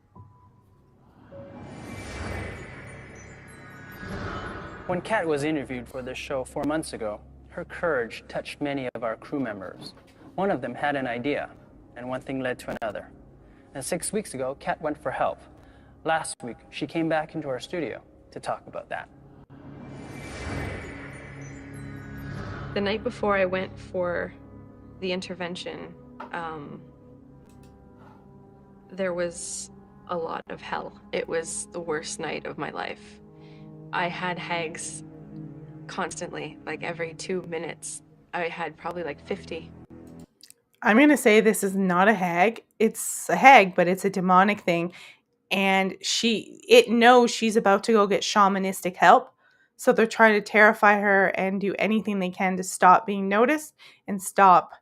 When Kat was interviewed for this show 4 months ago, her courage touched many of our crew members. One of them had an idea, and one thing led to another. And 6 weeks ago, Kat went for help. Last week, she came back into our studio to talk about that. The night before I went for the intervention, there was a lot of hell. It was the worst night of my life. I had hags constantly, like every 2 minutes. I had probably like 50. I'm going to say this is not a hag. It's a hag, but it's a demonic thing. And it knows she's about to go get shamanistic help. So they're trying to terrify her and do anything they can to stop being noticed and stop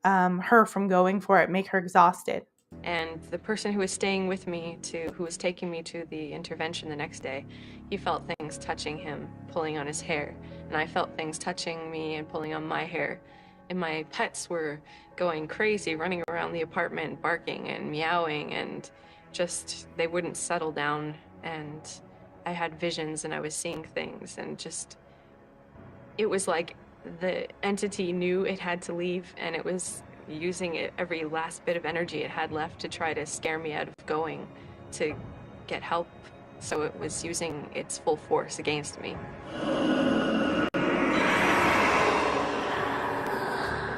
her from going for it, make her exhausted. And the person who was staying with me, who was taking me to the intervention the next day, he felt things touching him, pulling on his hair. And I felt things touching me and pulling on my hair. And my pets were going crazy, running around the apartment, barking and meowing, and just, they wouldn't settle down. And I had visions and I was seeing things, and just, it was like the entity knew it had to leave, and it was using every last bit of energy it had left to try to scare me out of going to get help. So it was using its full force against me.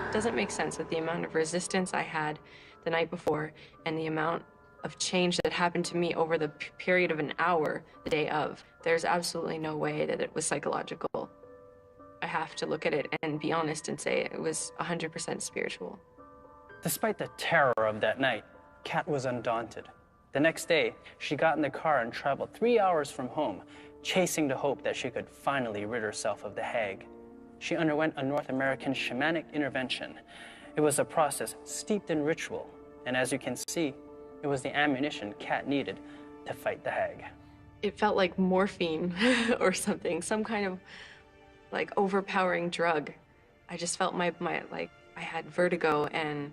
It doesn't make sense with the amount of resistance I had the night before and the amount of change that happened to me over the period of an hour the day of. There's absolutely no way that it was psychological. I have to look at it and be honest and say it was 100% spiritual. Despite the terror of that night, Kat was undaunted. The next day, she got in the car and traveled 3 hours from home, chasing the hope that she could finally rid herself of the hag. She underwent a North American shamanic intervention. It was a process steeped in ritual, and as you can see, it was the ammunition Kat needed to fight the hag. It felt like morphine or something, some kind of like overpowering drug. I just felt my like I had vertigo and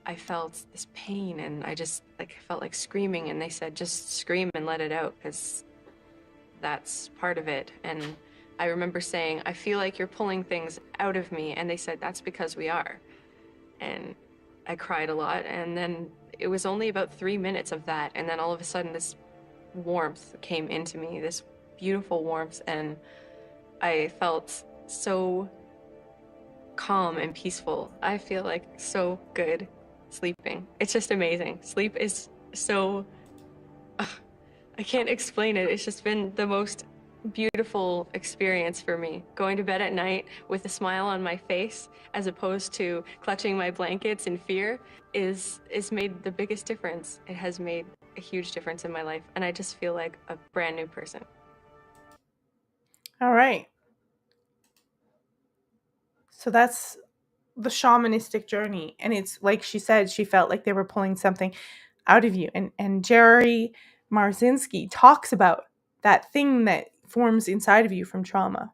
I felt this pain, and I just felt like screaming, and they said just scream and let it out because that's part of it. And I remember saying, I feel like you're pulling things out of me, and they said that's because we are. And I cried a lot, and then it was only about 3 minutes of that, and then all of a sudden this warmth came into me, this beautiful warmth, and I felt so calm and peaceful. I feel like so good sleeping. It's just amazing. Sleep is so, I can't explain it. It's just been the most beautiful experience for me. Going to bed at night with a smile on my face as opposed to clutching my blankets in fear is made the biggest difference. It has made a huge difference in my life, and I just feel like a brand new person. All right. So that's the shamanistic journey. And it's like she said, she felt like they were pulling something out of you. And Jerry Marzinski talks about that thing that forms inside of you from trauma.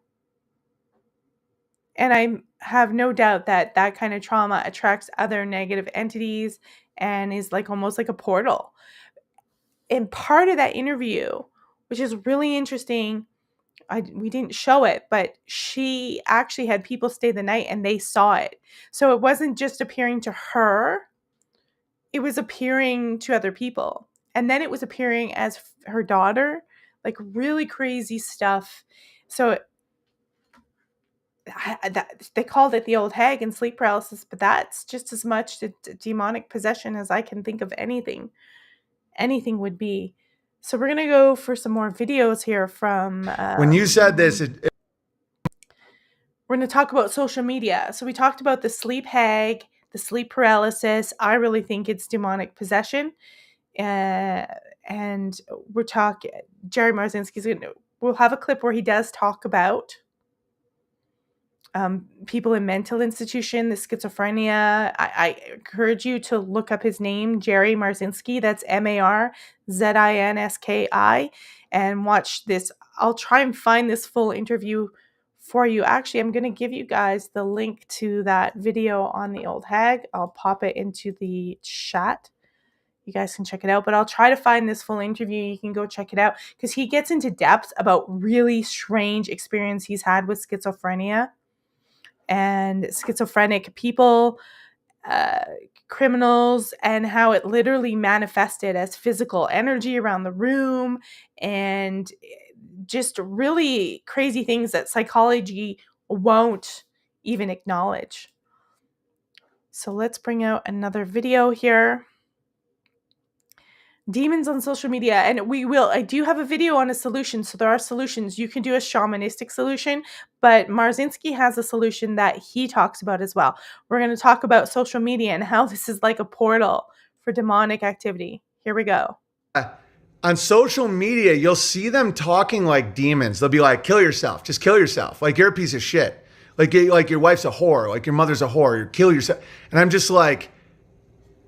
And I have no doubt that that kind of trauma attracts other negative entities and is like almost like a portal. And part of that interview, which is really interesting, we didn't show it, but she actually had people stay the night and they saw it. So it wasn't just appearing to her, it was appearing to other people. And then it was appearing as her daughter, like really crazy stuff. So they called it the old hag and sleep paralysis, but that's just as much demonic possession as I can think of anything would be. So we're going to go for some more videos here from... when you said this, we're going to talk about social media. So we talked about the sleep hag, the sleep paralysis. I really think it's demonic possession. And we're talking... Jerry Marzinski's going to... We'll have a clip where he does talk about people in mental institution, the schizophrenia. I encourage you to look up his name, Jerry Marzinski. That's Marzinski, and watch this. I'll try and find this full interview for you. Actually, I'm going to give you guys the link to that video on the old hag. I'll pop it into the chat. You guys can check it out, but I'll try to find this full interview. You can go check it out because he gets into depth about really strange experience he's had with schizophrenia and schizophrenic people, criminals, and how it literally manifested as physical energy around the room and just really crazy things that psychology won't even acknowledge. So let's bring out another video here. Demons on social media, and I do have a video on a solution. So there are solutions. You can do a shamanistic solution, but Marzinski has a solution that he talks about as well. We're going to talk about social media and how this is like a portal for demonic activity. Here we go. on social media, you'll see them talking like demons. They'll be like, kill yourself, just kill yourself. Like, you're a piece of shit. Like your wife's a whore. Like, your mother's a whore. You kill yourself. And I'm just like,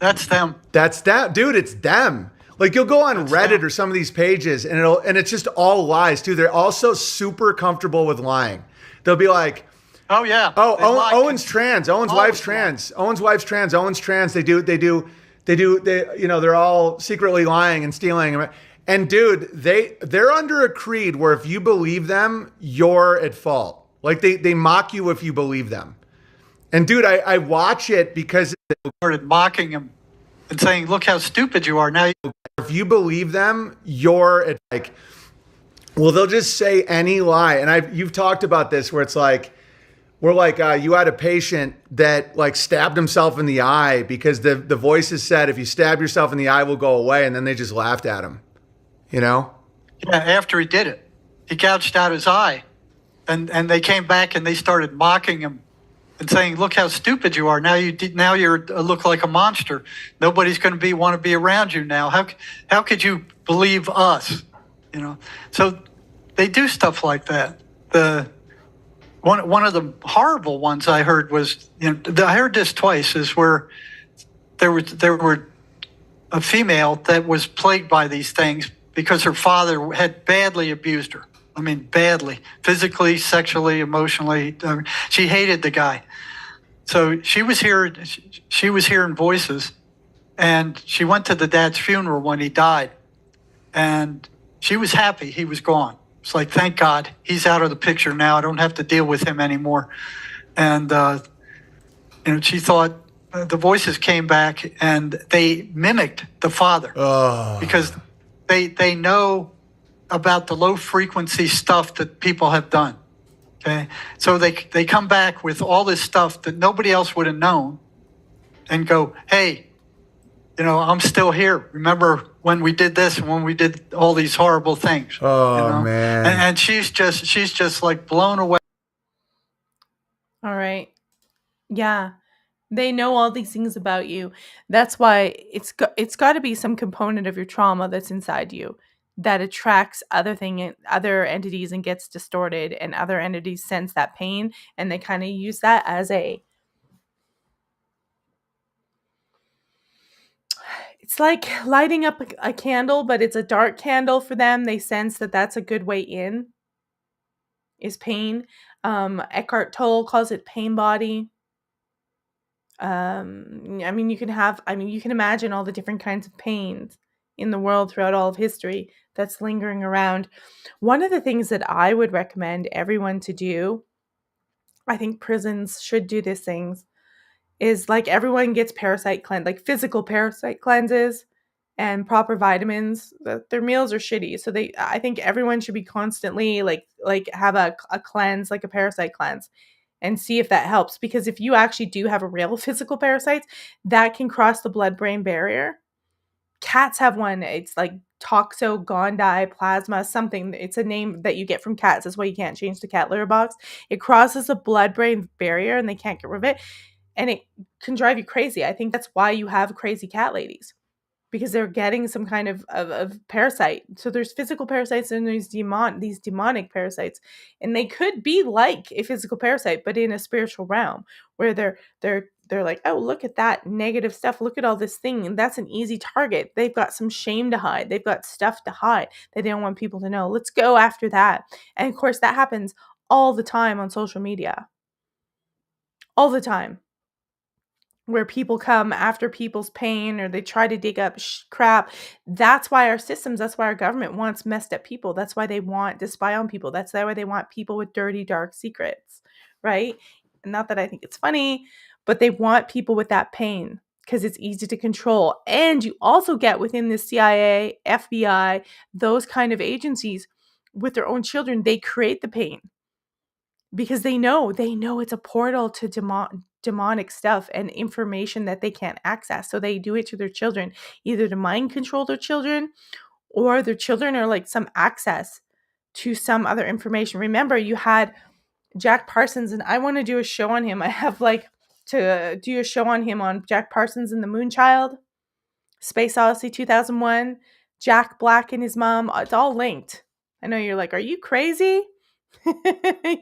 that's them. That's that, dude. It's them. Like, you'll go on Reddit or some of these pages and it's just all lies too. They're also super comfortable with lying. They'll be like, oh yeah. Oh, Owen's trans. Owen's wife's trans. Owen's wife's trans. Owen's trans. They they're all secretly lying and stealing. And dude, they're under a creed where if you believe them, you're at fault. Like, they mock you if you believe them. And dude, I watch it because they started mocking him and saying, look how stupid you are. Now, if you believe them, you're at, like, well, they'll just say any lie. And you've talked about this where it's like, you had a patient that like stabbed himself in the eye because the voices said, if you stab yourself in the eye, will go away. And then they just laughed at him, you know? Yeah, after he did it, he gouged out his eye. And they came back and they started mocking him and saying, look how stupid you are. Now you're look like a monster. Nobody's going to want to be around you now. How could you believe us? You know? So they do stuff like that. One of the horrible ones I heard was, I heard this twice, is where there were a female that was plagued by these things because her father had badly abused her. I mean, badly, physically, sexually, emotionally. She hated the guy. So she was hearing voices, and she went to the dad's funeral when he died, and she was happy he was gone. It's like, thank God, he's out of the picture now. I don't have to deal with him anymore. And she thought the voices came back and they mimicked the father because they know about the low frequency stuff that people have done. Okay, so they come back with all this stuff that nobody else would have known, and go, hey, I'm still here. Remember when we did this and when we did all these horrible things? Oh, man. And she's just like blown away. All right. Yeah. They know all these things about you. That's why it's got to be some component of your trauma that's inside you that attracts other entities and gets distorted, and other entities sense that pain and they kind of use that as it's like lighting up a candle, but it's a dark candle for them. They sense that that's a good way in is pain. Eckhart Tolle calls it pain body. You can imagine all the different kinds of pains in the world throughout all of history that's lingering around. One of the things that I would recommend everyone to do, I think prisons should do these things, is like everyone gets like physical parasite cleanses and proper vitamins. Their meals are shitty, so I think everyone should be constantly like have a cleanse, like a parasite cleanse, and see if that helps. Because if you actually do have a real physical parasites, that can cross the blood-brain barrier. Cats have one. It's like toxogondii plasma something. It's a name that you get from cats. That's why you can't change the cat litter box. It crosses the blood-brain barrier and they can't get rid of it. And it can drive you crazy. I think that's why you have crazy cat ladies. Because they're getting some kind of parasite. So there's physical parasites and there's these demonic parasites. And they could be like a physical parasite, but in a spiritual realm where they're like, oh, look at that negative stuff. Look at all this thing. And that's an easy target. They've got some shame to hide. They've got stuff to hide that they don't want people to know. Let's go after that. And of course, that happens all the time on social media. All the time. Where people come after people's pain or they try to dig up crap. That's why our government wants messed up people. That's why they want to spy on people. That's why they want people with dirty, dark secrets, right? Not that I think it's funny, but they want people with that pain because it's easy to control. And you also get within the CIA, FBI, those kind of agencies with their own children, they create the pain. Because they know it's a portal to demonic stuff and information that they can't access. So they do it to their children, either to mind control their children, or their children are like some access to some other information. Remember, you had Jack Parsons, and I want to do a show on him. I have to do a show on him on Jack Parsons and the Moonchild, Space Odyssey 2001, Jack Black and his mom. It's all linked. I know you're like, are you crazy?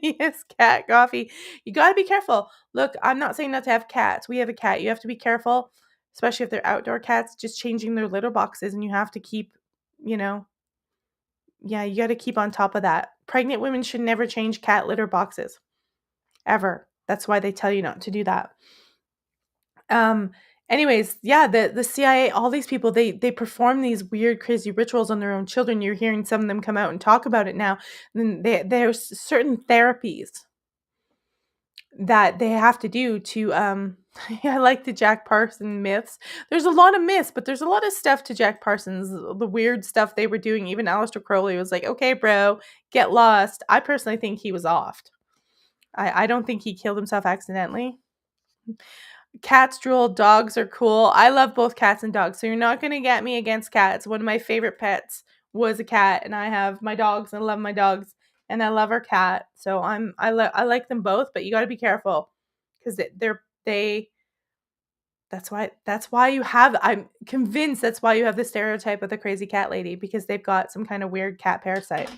Yes, cat coffee. You got to be careful. Look, I'm not saying not to have cats. We have a cat. You have to be careful, especially if they're outdoor cats, just changing their litter boxes. And you have to keep, you got to keep on top of that. Pregnant women should never change cat litter boxes. Ever. That's why they tell you not to do that. Anyways, yeah, the CIA, all these people, they perform these weird, crazy rituals on their own children. You're hearing some of them come out and talk about it now. And there's certain therapies that they have to do to, I like the Jack Parsons myths. There's a lot of myths, but there's a lot of stuff to Jack Parsons, the weird stuff they were doing. Even Aleister Crowley was like, okay, bro, get lost. I personally think he was offed. I don't think he killed himself accidentally. Cats drool, dogs are cool. I love both cats and dogs, so you're not going to get me against cats. One of my favorite pets was a cat, and I have my dogs, and I love my dogs, and I love our cat. So I like them both, but you got to be careful because that's why you have, I'm convinced that's why you have the stereotype of the crazy cat lady, because they've got some kind of weird cat parasite.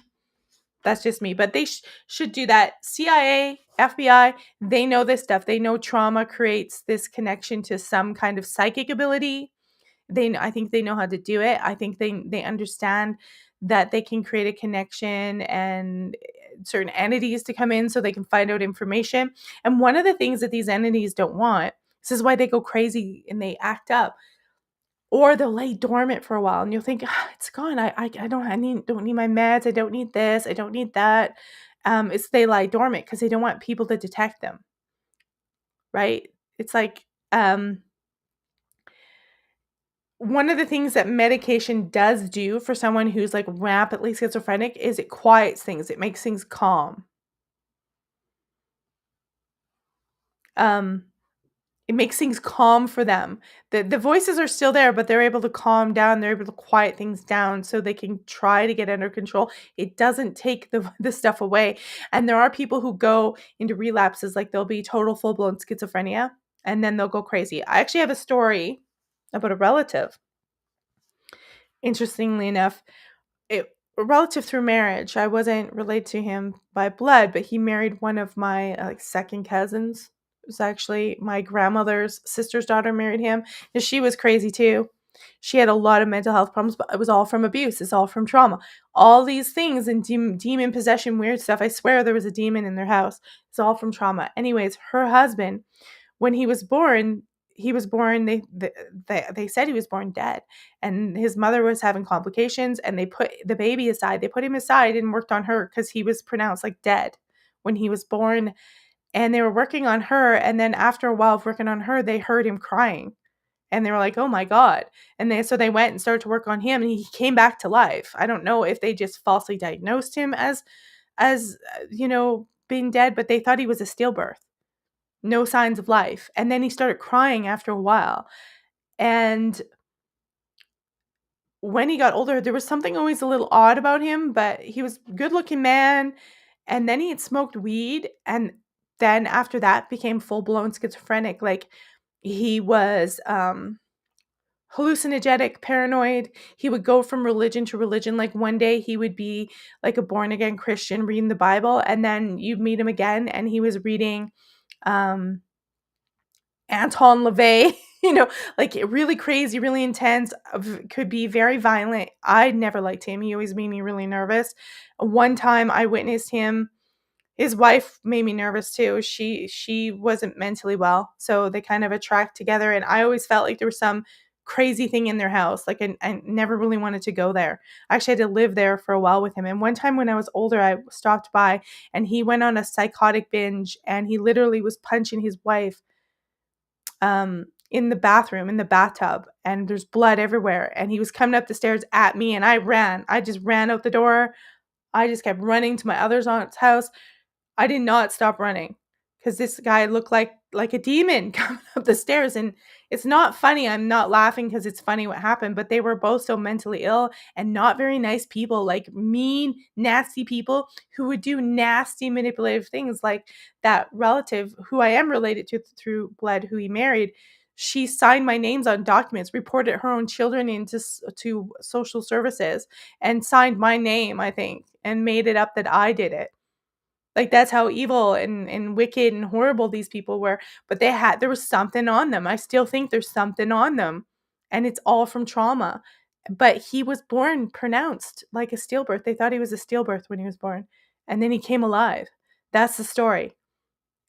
That's just me, but they should do that. CIA, FBI, they know this stuff. They know trauma creates this connection to some kind of psychic ability. I think they know how to do it. I think they understand that they can create a connection and certain entities to come in so they can find out information. And one of the things that these entities don't want, this is why they go crazy and they act up, or they'll lay dormant for a while and you'll think, it's gone. I don't need my meds. I don't need this. I don't need that. It's they lie dormant because they don't want people to detect them. Right? It's like, one of the things that medication does do for someone who's like rapidly schizophrenic is it quiets things. It makes things calm. It makes things calm for them. The voices are still there, but they're able to calm down. They're able to quiet things down so they can try to get under control. It doesn't take the stuff away. And there are people who go into relapses, like they'll be total full-blown schizophrenia, and then they'll go crazy. I actually have a story about a relative. Interestingly enough, a relative through marriage. I wasn't related to him by blood, but he married one of my like second cousins. It was actually my grandmother's sister's daughter married him, and she was crazy too. She had a lot of mental health problems, but it was all from abuse. It's all from trauma. All these things and demon possession, weird stuff. I swear there was a demon in their house. It's all from trauma. Anyways, her husband, when he was born, they said he was born dead, and his mother was having complications, and they put the baby aside. They put him aside and worked on her because he was pronounced like dead when he was born, and they were working on her. And then after a while of working on her, they heard him crying, and they were like, oh my God. And so they went and started to work on him, and he came back to life. I don't know if they just falsely diagnosed him as being dead, but they thought he was a stillbirth. No signs of life. And then he started crying after a while. And when he got older, there was something always a little odd about him, but he was a good-looking man. And then he had smoked weed, and then after that became full-blown schizophrenic. Like, he was hallucinogenic, paranoid. He would go from religion to religion. Like, one day he would be like a born-again Christian reading the Bible, and then you'd meet him again and he was reading Anton LaVey, like really crazy, really intense, could be very violent. I never liked him. He always made me really nervous. One time I witnessed him. His wife made me nervous too. She wasn't mentally well, so they kind of attract together. And I always felt like there was some crazy thing in their house. Like, I never really wanted to go there. I actually had to live there for a while with him. And one time when I was older, I stopped by, and he went on a psychotic binge, and he literally was punching his wife in the bathroom, in the bathtub, and there's blood everywhere. And he was coming up the stairs at me, and I just ran out the door. I just kept running to my other aunt's house. I did not stop running because this guy looked like a demon coming up the stairs. And it's not funny. I'm not laughing because it's funny what happened, but they were both so mentally ill and not very nice people, like mean, nasty people who would do nasty, manipulative things. Like that relative who I am related to through blood, who he married, she signed my names on documents, reported her own children into to social services, and signed my name, I think, and made it up that I did it. Like, that's how evil and wicked and horrible these people were. But there was something on them. I still think there's something on them. And it's all from trauma. But he was born pronounced like a stillbirth. They thought he was a stillbirth when he was born. And then he came alive. That's the story.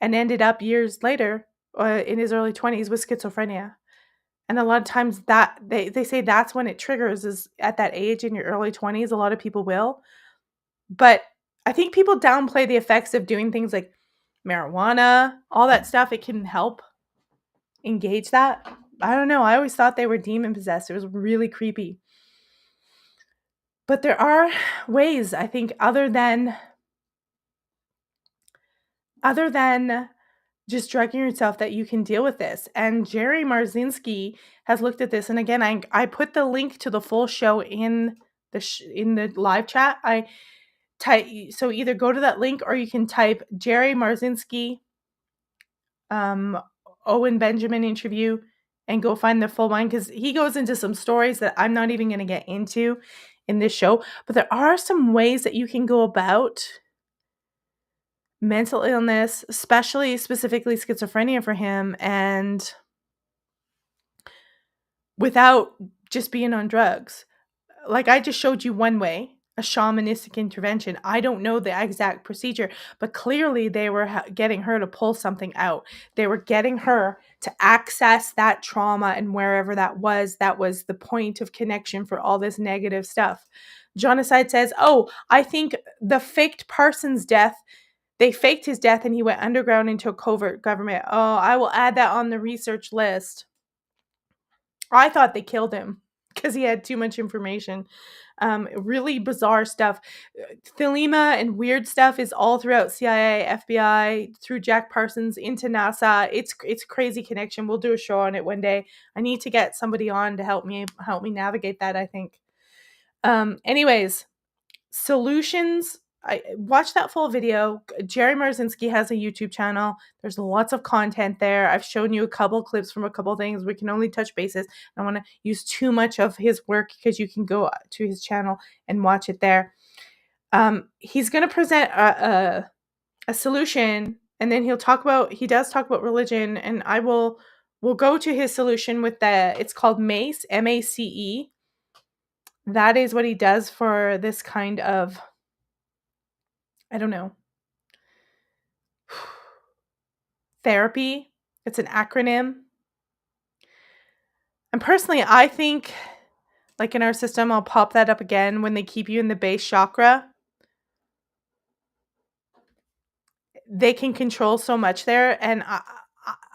And ended up years later, in his early 20s, with schizophrenia. And a lot of times that they say that's when it triggers, is at that age in your early 20s. A lot of people will. But I think people downplay the effects of doing things like marijuana, all that stuff. It can help engage that. I don't know. I always thought they were demon possessed. It was really creepy. But there are ways, I think, other than just drugging yourself, that you can deal with this. And Jerry Marzinski has looked at this. And again, I put the link to the full show in the live chat. So either go to that link, or you can type Jerry Marzinski, Owen Benjamin interview, and go find the full one, because he goes into some stories that I'm not even going to get into in this show. But there are some ways that you can go about mental illness, specifically schizophrenia for him, and without just being on drugs. Like, I just showed you one way, a shamanistic intervention. I don't know the exact procedure, but clearly they were getting her to pull something out. They were getting her to access that trauma, and wherever that was the point of connection for all this negative stuff. Genocide says, oh, I think the faked Parsons death, they faked his death and he went underground into a covert government. Oh, I will add that on the research list. I thought they killed him because he had too much information. Really bizarre stuff. Thelema and weird stuff is all throughout CIA, FBI, through Jack Parsons into NASA. It's crazy connection. We'll do a show on it one day. I need to get somebody on to help me navigate that, I think. Anyways, solutions. I watched that full video. Jerry Marzinski has a YouTube channel. There's lots of content there. I've shown you a couple clips from a couple things. We can only touch bases. I don't want to use too much of his work because you can go to his channel and watch it there. He's going to present a solution, and then he does talk about religion, and we'll go to his solution with it's called MACE, MACE. That is what he does for this kind of, I don't know, therapy. It's an acronym. And personally, I think, like in our system, I'll pop that up again, when they keep you in the base chakra, they can control so much there. And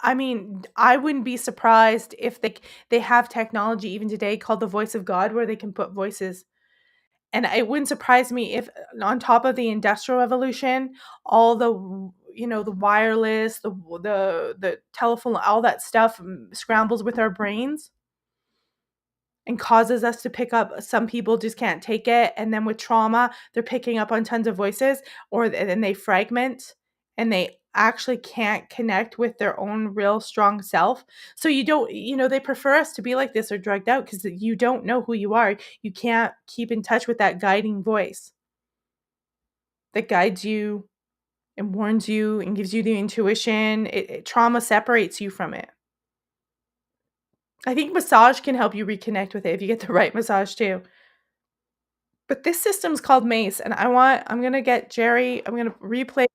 I mean, I wouldn't be surprised if they have technology even today called the voice of God, where they can put voices. And it wouldn't surprise me if, on top of the Industrial Revolution, all the the wireless, the telephone, all that stuff scrambles with our brains and causes us to pick up. Some people just can't take it, and then with trauma, they're picking up on tons of voices, and they fragment, and they actually can't connect with their own real strong self. So you don't, they prefer us to be like this or drugged out because you don't know who you are. You can't keep in touch with that guiding voice that guides you and warns you and gives you the intuition. Trauma separates you from it. I think massage can help you reconnect with it if you get the right massage too. But this system's called MACE, and I'm gonna get Jerry. I'm gonna replay.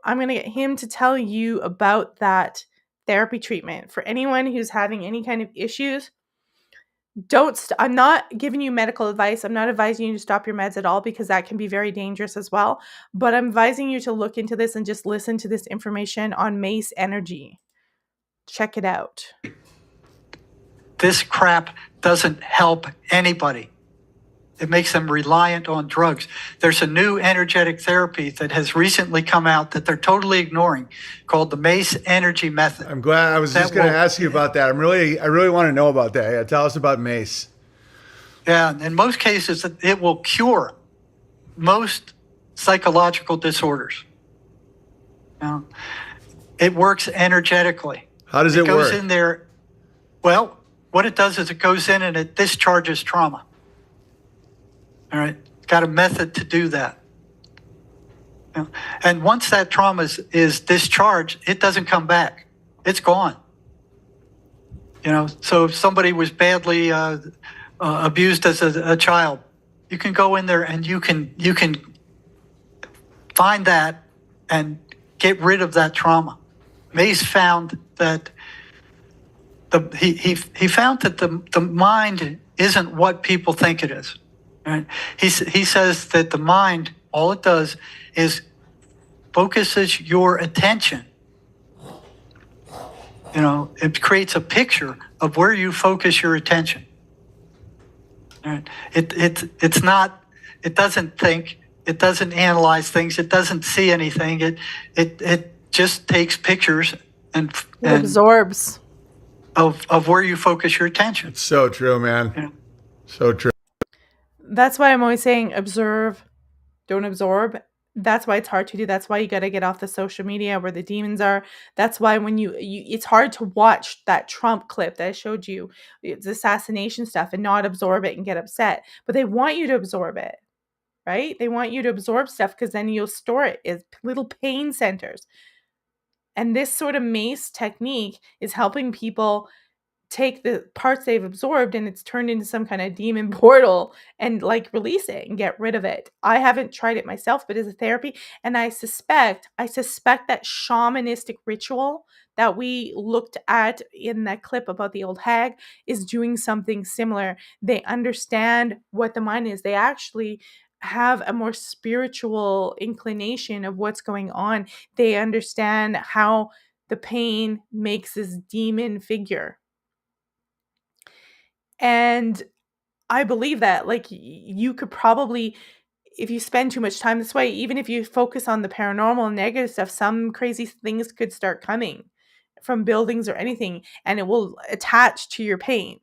I'm gonna get him to tell you about that therapy treatment for anyone who's having any kind of issues. I'm not giving you medical advice. I'm not advising you to stop your meds at all, because that can be very dangerous as well. But I'm advising you to look into this and just listen to this information on MACE Energy. Check it out. This crap doesn't help anybody. It makes them reliant on drugs. There's a new energetic therapy that has recently come out that they're totally ignoring, called the MACE Energy Method. I'm glad. I was just going to ask you about that. I really want to know about that. Yeah, tell us about MACE. Yeah, in most cases, it will cure most psychological disorders. It works energetically. How does it work? It goes in there. Well, what it does is it goes in and it discharges trauma. All right, it's got a method to do that. And once that trauma is discharged, it doesn't come back. It's gone. So if somebody was badly abused as a child, you can go in there and you can find that and get rid of that trauma. Mace found that he found that the mind isn't what people think it is. Right? He says that the mind, all it does is focuses your attention. It creates a picture of where you focus your attention. Right? It's not. It doesn't think. It doesn't analyze things. It doesn't see anything. It just takes pictures and absorbs of where you focus your attention. It's so true, man. So true. That's why I'm always saying observe, don't absorb. That's why it's hard to do. That's why you got to get off the social media where the demons are. That's why when it's hard to watch that Trump clip that I showed you, it's assassination stuff, and not absorb it and get upset. But they want you to absorb it, right? They want you to absorb stuff because then you'll store it as little pain centers. And this sort of MACE technique is helping people take the parts they've absorbed, and it's turned into some kind of demon portal, and release it and get rid of it. I haven't tried it myself, but as a therapy, and I suspect that shamanistic ritual that we looked at in that clip about the old hag is doing something similar. They understand what the mind is. They actually have a more spiritual inclination of what's going on. They understand how the pain makes this demon figure. And I believe that, like, you could probably, if you spend too much time this way, even if you focus on the paranormal and negative stuff, some crazy things could start coming from buildings or anything, and it will attach to your pain.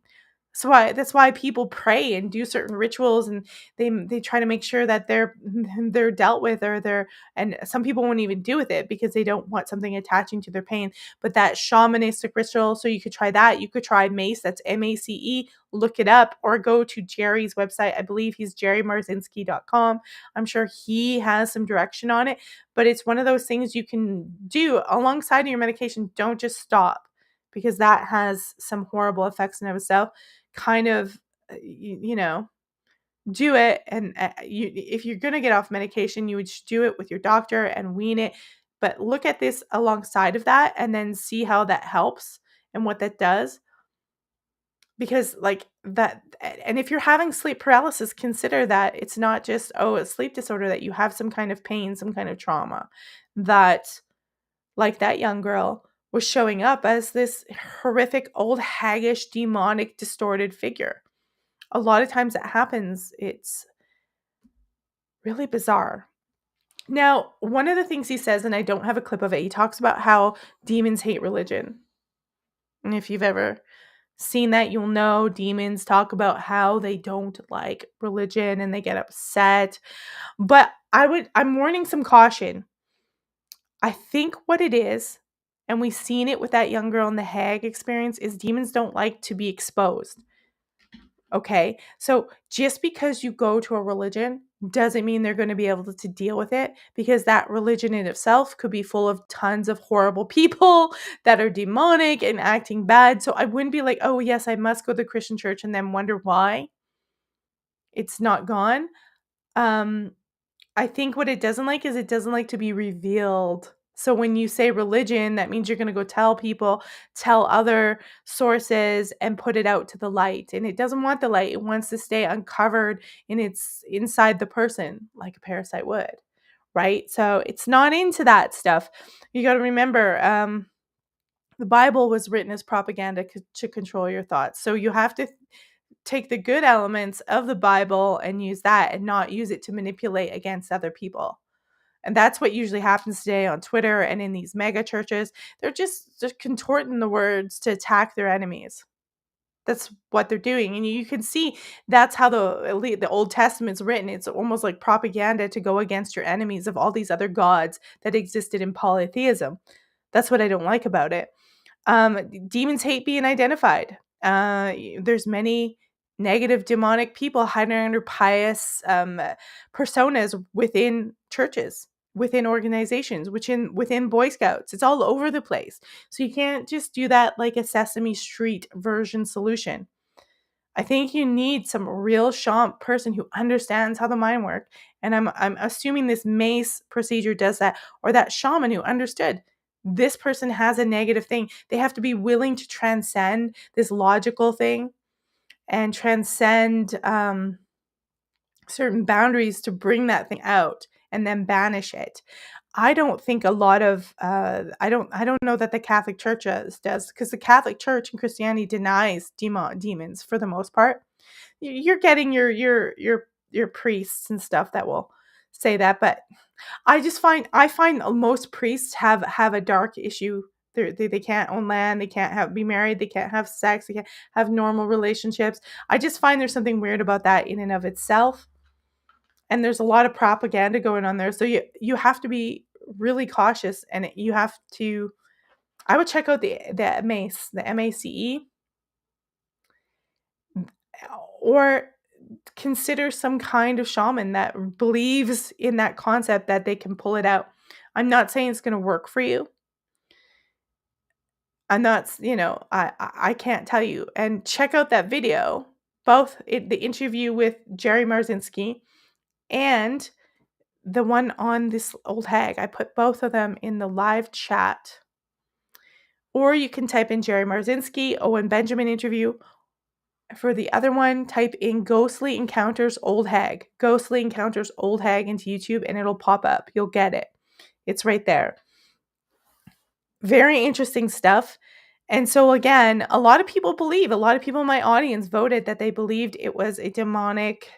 So that's why people pray and do certain rituals, and they try to make sure that they're dealt with, or they're, and some people won't even do with it because they don't want something attaching to their pain. But that shamanistic ritual, so you could try that. You could try mace, that's MACE, look it up, or go to Jerry's website. I believe he's jerrymarzinski.com. I'm sure he has some direction on it, but it's one of those things you can do alongside of your medication. Don't just stop, because that has some horrible effects in of itself. Kind of, you know, do it. And if you're going to get off medication, you would do it with your doctor and wean it. But look at this alongside of that and then see how that helps and what that does. Because like that, and if you're having sleep paralysis, consider that it's not just, oh, a sleep disorder, that you have some kind of pain, some kind of trauma, that, like that young girl, was showing up as this horrific, old, haggish, demonic, distorted figure. A lot of times that happens. It's really bizarre. Now, one of the things he says, and I don't have a clip of it, he talks about how demons hate religion. And if you've ever seen that, you'll know demons talk about how they don't like religion and they get upset. But I'm warning some caution. I think what it is, and we've seen it with that young girl in the Hag experience, is demons don't like to be exposed. Okay? So just because you go to a religion doesn't mean they're going to be able to deal with it, because that religion in itself could be full of tons of horrible people that are demonic and acting bad. So I wouldn't be like, oh, yes, I must go to the Christian church and then wonder why it's not gone. I think what it doesn't like is it doesn't like to be revealed. So when you say religion, that means you're going to go tell people, tell other sources, and put it out to the light. And it doesn't want the light. It wants to stay uncovered in its inside the person, like a parasite would, right? So it's not into that stuff. You got to remember, the Bible was written as propaganda to control your thoughts. So you have to take the good elements of the Bible and use that, and not use it to manipulate against other people. And that's what usually happens today on Twitter and in these mega churches. They're just contorting the words to attack their enemies. That's what they're doing. And you can see that's how the Old Testament's written. It's almost like propaganda to go against your enemies of all these other gods that existed in polytheism. That's what I don't like about it. Demons hate being identified. There's many negative demonic people hiding under pious personas within churches, within organizations, within Boy Scouts. It's all over the place. So you can't just do that like a Sesame Street version solution. I think you need some real person who understands how the mind works. And I'm assuming this mace procedure does that, or that shaman who understood this person has a negative thing. They have to be willing to transcend this logical thing and transcend certain boundaries to bring that thing out and then banish it. I don't think a lot of I don't know that the Catholic Church does, because the Catholic Church and Christianity denies demons for the most part. You're getting your priests and stuff that will say that, but I find most priests have a dark issue. They can't own land, they can't be married, they can't have sex, they can't have normal relationships. I just find there's something weird about that in and of itself. And there's a lot of propaganda going on there. So you have to be really cautious, and you have to, I would check out the MACE, the MACE, or consider some kind of shaman that believes in that concept that they can pull it out. I'm not saying it's going to work for you. I'm not, I can't tell you. And check out that video, both the interview with Jerry Marzinski and the one on this old hag. I put both of them in the live chat. Or you can type in Jerry Marzinski, Owen Benjamin interview. For the other one, type in Ghostly Encounters Old Hag. Ghostly Encounters Old Hag into YouTube, and it'll pop up. You'll get it. It's right there. Very interesting stuff. And so again, a lot of people in my audience voted that they believed it was a demonic,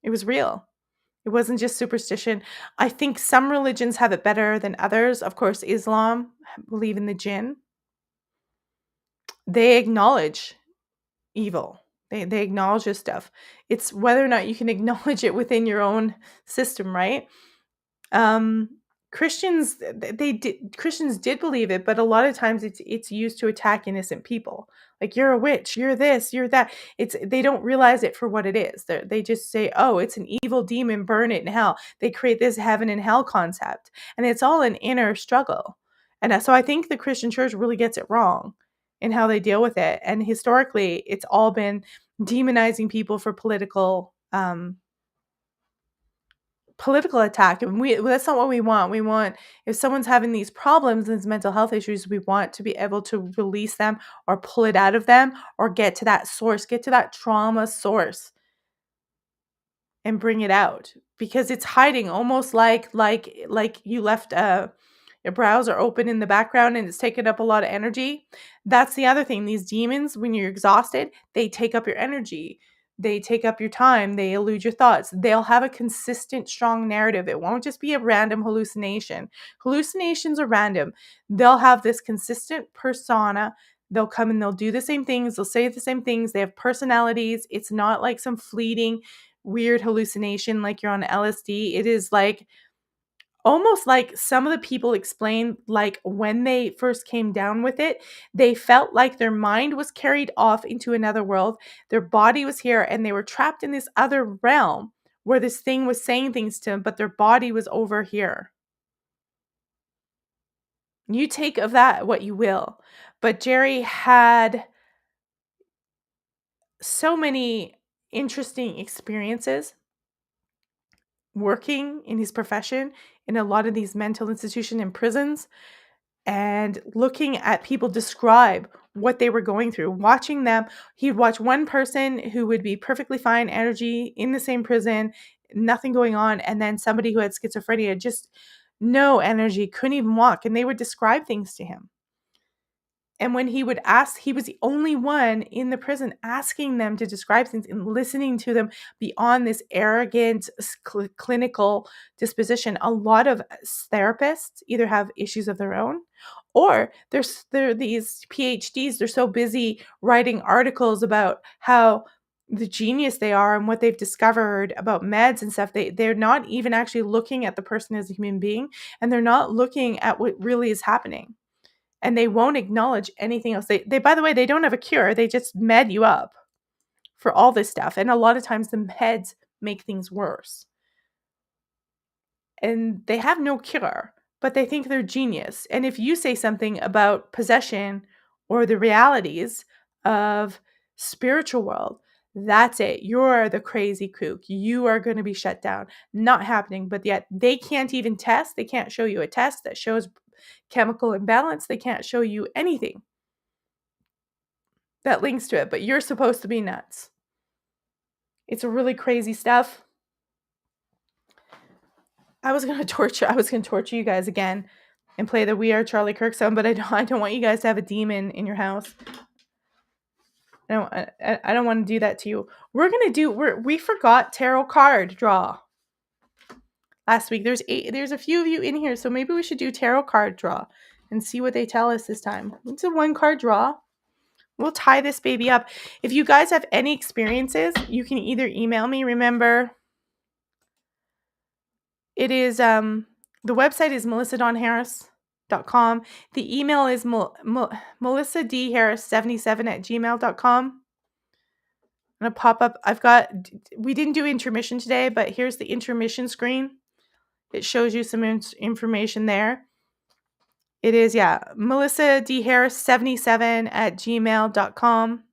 it was real. It wasn't just superstition. I think some religions have it better than others. Of course, Islam believe in the jinn. They acknowledge evil. They acknowledge this stuff. It's whether or not you can acknowledge it within your own system, right? Um, Christians did believe it, but a lot of times it's used to attack innocent people. Like, you're a witch, you're this, you're that. They don't realize it for what it is. They just say, oh, it's an evil demon, burn it in hell. They create this heaven and hell concept, and it's all an inner struggle. And so I think the Christian church really gets it wrong in how they deal with it. And historically, it's all been demonizing people for political attack, and that's not what we want. We want, if someone's having these problems, these mental health issues, we want to be able to release them or pull it out of them or get to that source, get to that trauma source and bring it out, because it's hiding, almost like you left your browser open in the background and it's taking up a lot of energy. That's the other thing. These demons, when you're exhausted, they take up your energy. They take up your time. They elude your thoughts. They'll have a consistent, strong narrative. It won't just be a random hallucination. Hallucinations are random. They'll have this consistent persona. They'll come and they'll do the same things. They'll say the same things. They have personalities. It's not like some fleeting, weird hallucination like you're on LSD. It is like, almost like some of the people explain, like when they first came down with it, they felt like their mind was carried off into another world. Their body was here and they were trapped in this other realm where this thing was saying things to them, but their body was over here. You take of that what you will. But Jerry had so many interesting experiences working in his profession in a lot of these mental institutions and prisons, and looking at people describe what they were going through, watching them. He'd watch one person who would be perfectly fine, energy in the same prison, nothing going on, and then somebody who had schizophrenia, just no energy, couldn't even walk, and they would describe things to him. And when he would ask, he was the only one in the prison asking them to describe things and listening to them beyond this arrogant clinical disposition. A lot of therapists either have issues of their own, or they're these PhDs. They're so busy writing articles about how the genius they are and what they've discovered about meds and stuff. They're not even actually looking at the person as a human being, and they're not looking at what really is happening. And they won't acknowledge anything else. They by the way, they don't have a cure. They just med you up for all this stuff. And a lot of times the meds make things worse. And they have no cure, but they think they're genius. And if you say something about possession or the realities of spiritual world, that's it. You're the crazy kook. You are going to be shut down. Not happening. But yet they can't even test. They can't show you a test that shows chemical imbalance. They can't show you anything that links to it, but you're supposed to be nuts. It's really crazy stuff. I was gonna torture you guys again and play the We Are Charlie Kirk song, but I don't want you guys to have a demon in your house. I don't want to do that to you. We forgot tarot card draw last week. There's a few of you in here, so maybe we should do tarot card draw and see what they tell us this time. It's a 1-card draw. We'll tie this baby up. If you guys have any experiences, you can either email me. Remember, it is the website is melissadonharris.com. The email is melissadharris77@gmail.com. I'm gonna pop up. We didn't do intermission today, but here's the intermission screen. It shows you some information there. It is, melissadharris77@gmail.com.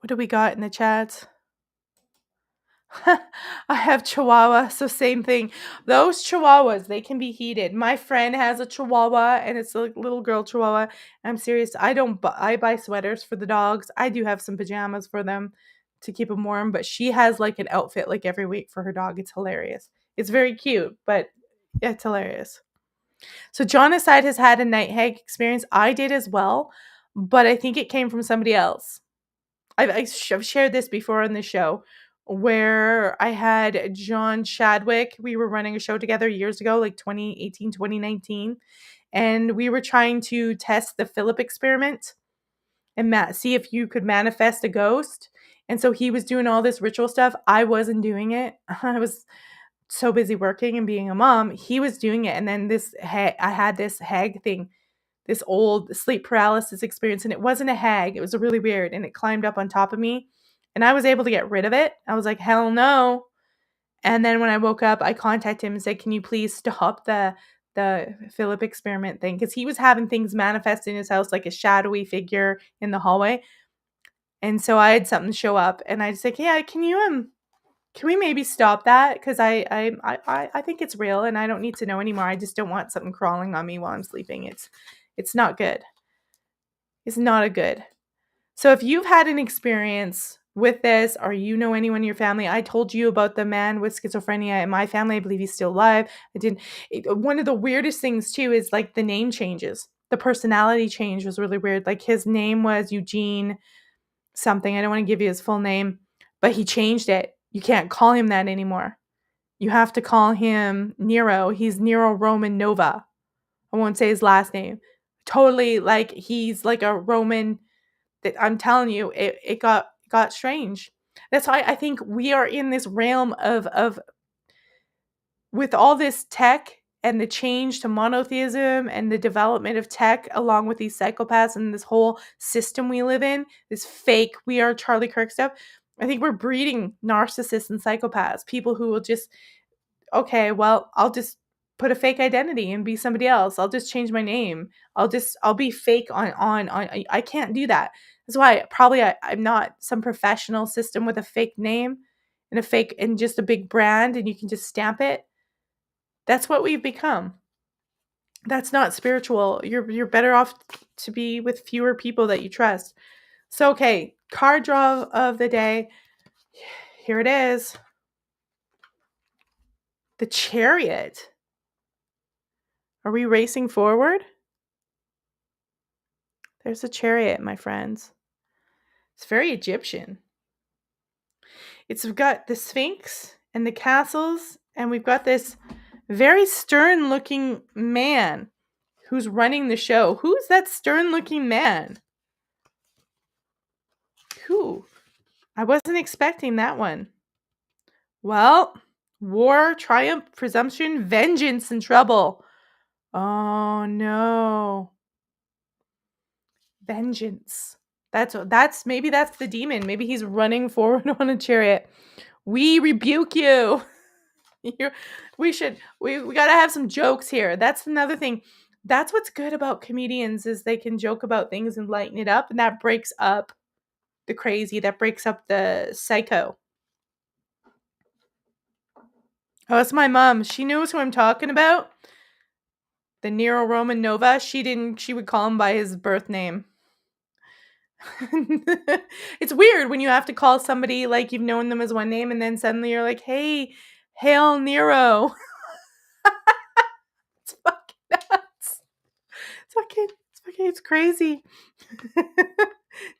What do we got in the chat? I have Chihuahua, so same thing. Those Chihuahuas, they can be heated. My friend has a Chihuahua, and it's a little girl Chihuahua. I'm serious. I buy sweaters for the dogs. I do have some pajamas for them to keep them warm, but she has like an outfit like every week for her dog. It's hilarious. It's very cute, but it's hilarious. So John aside has had a night hag experience. I did as well, but I think it came from somebody else. I've shared this before on the show where I had John Chadwick. We were running a show together years ago, like 2018, 2019. And we were trying to test the Philip experiment and see if you could manifest a ghost. And so he was doing all this ritual stuff. I wasn't doing it. I was so busy working and being a mom. He was doing it. And then I had this hag thing, this old sleep paralysis experience. And it wasn't a hag. It was really weird. And it climbed up on top of me. And I was able to get rid of it. I was like, hell no. And then when I woke up, I contacted him and said, can you please stop the Philip experiment thing? Because he was having things manifest in his house, like a shadowy figure in the hallway. And so I had something show up, and I just like, yeah, can we maybe stop that? Because I think it's real, and I don't need to know anymore. I just don't want something crawling on me while I'm sleeping. It's not good. It's not a good. So if you've had an experience with this, or you know anyone in your family, I told you about the man with schizophrenia in my family. I believe he's still alive. One of the weirdest things too is like the name changes. The personality change was really weird. Like his name was Eugene something. I don't want to give you his full name, but he changed it. You can't call him that anymore. You have to call him Nero. He's Nero Roman Nova. I won't say his last name. Totally like he's like a Roman. That I'm telling you, it got strange. That's why I think we are in this realm of with all this tech and the change to monotheism and the development of tech along with these psychopaths and this whole system we live in, this fake we are Charlie Kirk stuff. I think we're breeding narcissists and psychopaths, people who will just, okay, well, I'll just put a fake identity and be somebody else. I'll just change my name. I'll be fake on I can't do that. That's why probably I'm not some professional system with a fake name and just a big brand and you can just stamp it. That's what we've become. That's not spiritual. You're better off to be with fewer people that you trust. So okay, card draw of the day. Here it is. The Chariot. Are we racing forward? There's a chariot, my friends. It's very Egyptian. We've got the Sphinx and the castles, and we've got this very stern-looking man who's running the show. Who's that stern-looking man? Who? I wasn't expecting that one. Well, war, triumph, presumption, vengeance, and trouble. Oh no. Vengeance. Maybe that's the demon. Maybe he's running forward on a chariot. We rebuke you. We gotta have some jokes here. That's another thing. That's what's good about comedians is they can joke about things and lighten it up, and that breaks up the crazy. That breaks up the psycho. Oh, it's my mom. She knows who I'm talking about. The Nero Roman Nova. She would call him by his birth name. It's weird when you have to call somebody like you've known them as one name and then suddenly you're like, hey, hail Nero. It's fucking nuts. It's crazy.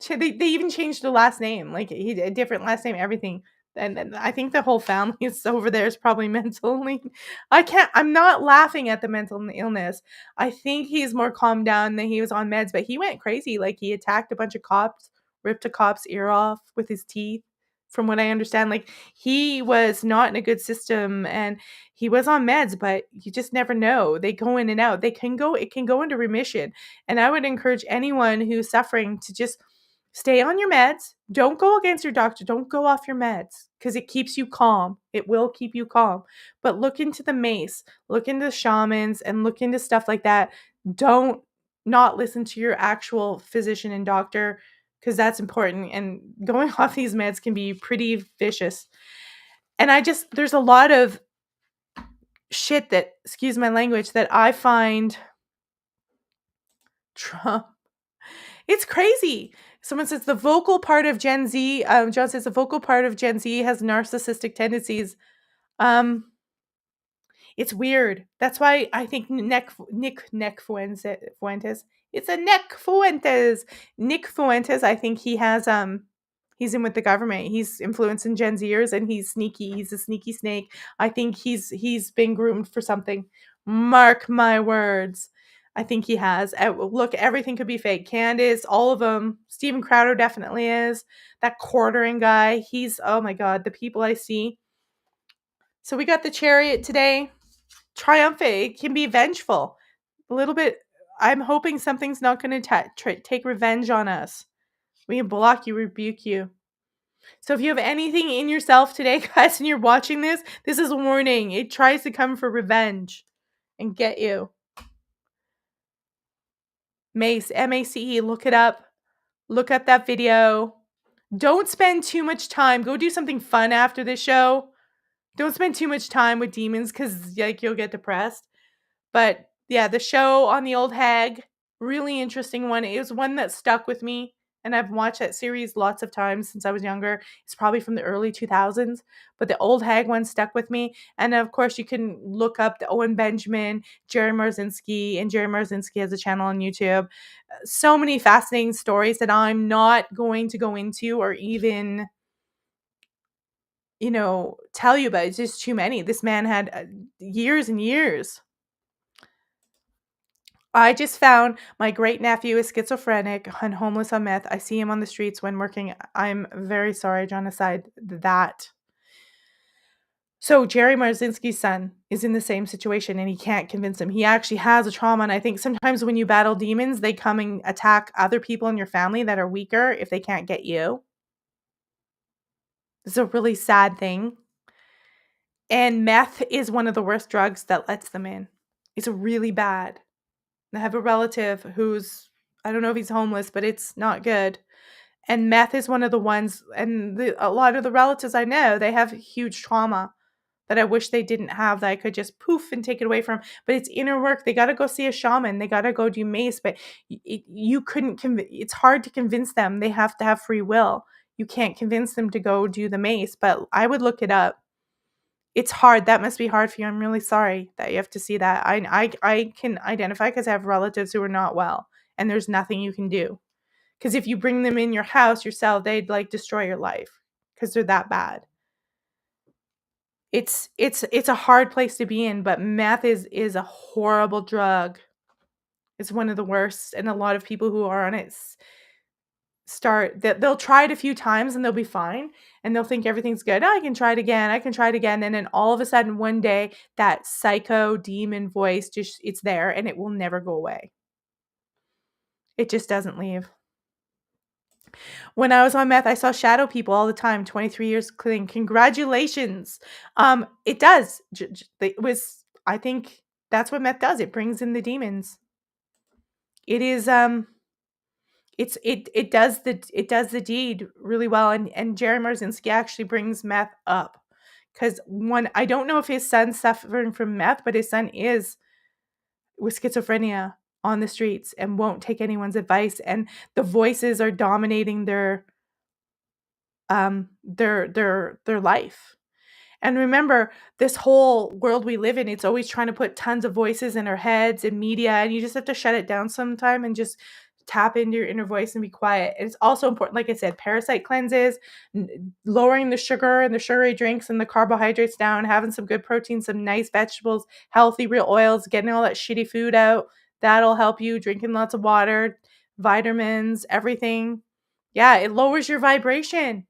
They even changed the last name, like a different last name, everything. And I think the whole family is over there is probably mentally. I'm not laughing at the mental illness. I think he's more calmed down than he was on meds, but he went crazy. Like he attacked a bunch of cops, ripped a cop's ear off with his teeth. From what I understand, like he was not in a good system and he was on meds, but you just never know. They go in and out. It can go into remission. And I would encourage anyone who's suffering to just stay on your meds. Don't go against your doctor. Don't go off your meds because it keeps you calm. It will keep you calm. But look into the mace, look into shamans, and look into stuff like that. Don't not listen to your actual physician and doctor because that's important. And going off these meds can be pretty vicious. And there's a lot of shit that, excuse my language, that I find Trump. It's crazy. Someone says the vocal part of Gen Z, John says the vocal part of Gen Z has narcissistic tendencies. It's weird. That's why I think Nick Fuentes. It's a Nick Fuentes. Nick Fuentes. I think he has he's in with the government. He's influencing Gen Zers, and he's sneaky. He's a sneaky snake. I think he's been groomed for something. Mark my words. I think he has. Look, everything could be fake. Candace, all of them. Steven Crowder definitely is. That quartering guy. He's, oh my God, the people I see. So we got the chariot today. Triumphant. It can be vengeful. A little bit. I'm hoping something's not going to take revenge on us. We can block you, rebuke you. So if you have anything in yourself today, guys, and you're watching this is a warning. It tries to come for revenge and get you. Mace, M-A-C-E, look it up. Look up that video. Don't spend too much time. Go do something fun after this show. Don't spend too much time with demons because you'll get depressed. But yeah, the show on the Old Hag, really interesting one. It was one that stuck with me. And I've watched that series lots of times since I was younger. It's probably from the early 2000s. But the Old Hag one stuck with me. And of course, you can look up the Owen Benjamin, Jerry Marzinski. And Jerry Marzinski has a channel on YouTube. So many fascinating stories that I'm not going to go into or even, tell you about. It's just too many. This man had years and years. I just found my great nephew is schizophrenic and homeless on meth. I see him on the streets when working. I'm very sorry, John, aside that. So Jerry Marzinski's son is in the same situation and he can't convince him. He actually has a trauma. And I think sometimes when you battle demons, they come and attack other people in your family that are weaker if they can't get you. It's a really sad thing. And meth is one of the worst drugs that lets them in. It's really bad. I have a relative who's, I don't know if he's homeless, but it's not good. And meth is one of the ones, and a lot of the relatives I know, they have huge trauma that I wish they didn't have, that I could just poof and take it away from. But it's inner work. They got to go see a shaman. They got to go do mace. But you couldn't, it's hard to convince them. They have to have free will. You can't convince them to go do the mace. But I would look it up. It's hard. That must be hard for you. I'm really sorry that you have to see that. I can identify because I have relatives who are not well, and there's nothing you can do. Because if you bring them in your house yourself, they'd destroy your life because they're that bad. It's a hard place to be in, but meth is a horrible drug. It's one of the worst, and a lot of people who are on it they'll try it a few times and they'll be fine and they'll think everything's good. Oh, I can try it again. And then all of a sudden one day that psycho demon voice it's there and it will never go away. It just doesn't leave. When I was on meth, I saw shadow people all the time. 23 years clean. Congratulations. It does. I think that's what meth does. It brings in the demons. It is it does the deed really well, and Jerry Marzinski actually brings meth up because I don't know if his son's suffering from meth, but his son is with schizophrenia on the streets and won't take anyone's advice, and the voices are dominating their life. And remember, this whole world we live in, it's always trying to put tons of voices in our heads and media, and you just have to shut it down sometime and just tap into your inner voice and be quiet. And it's also important, like I said, parasite cleanses, lowering the sugar and the sugary drinks and the carbohydrates down, having some good protein, some nice vegetables, healthy real oils, getting all that shitty food out. That'll help you. Drinking lots of water, vitamins, everything. Yeah, it lowers your vibration.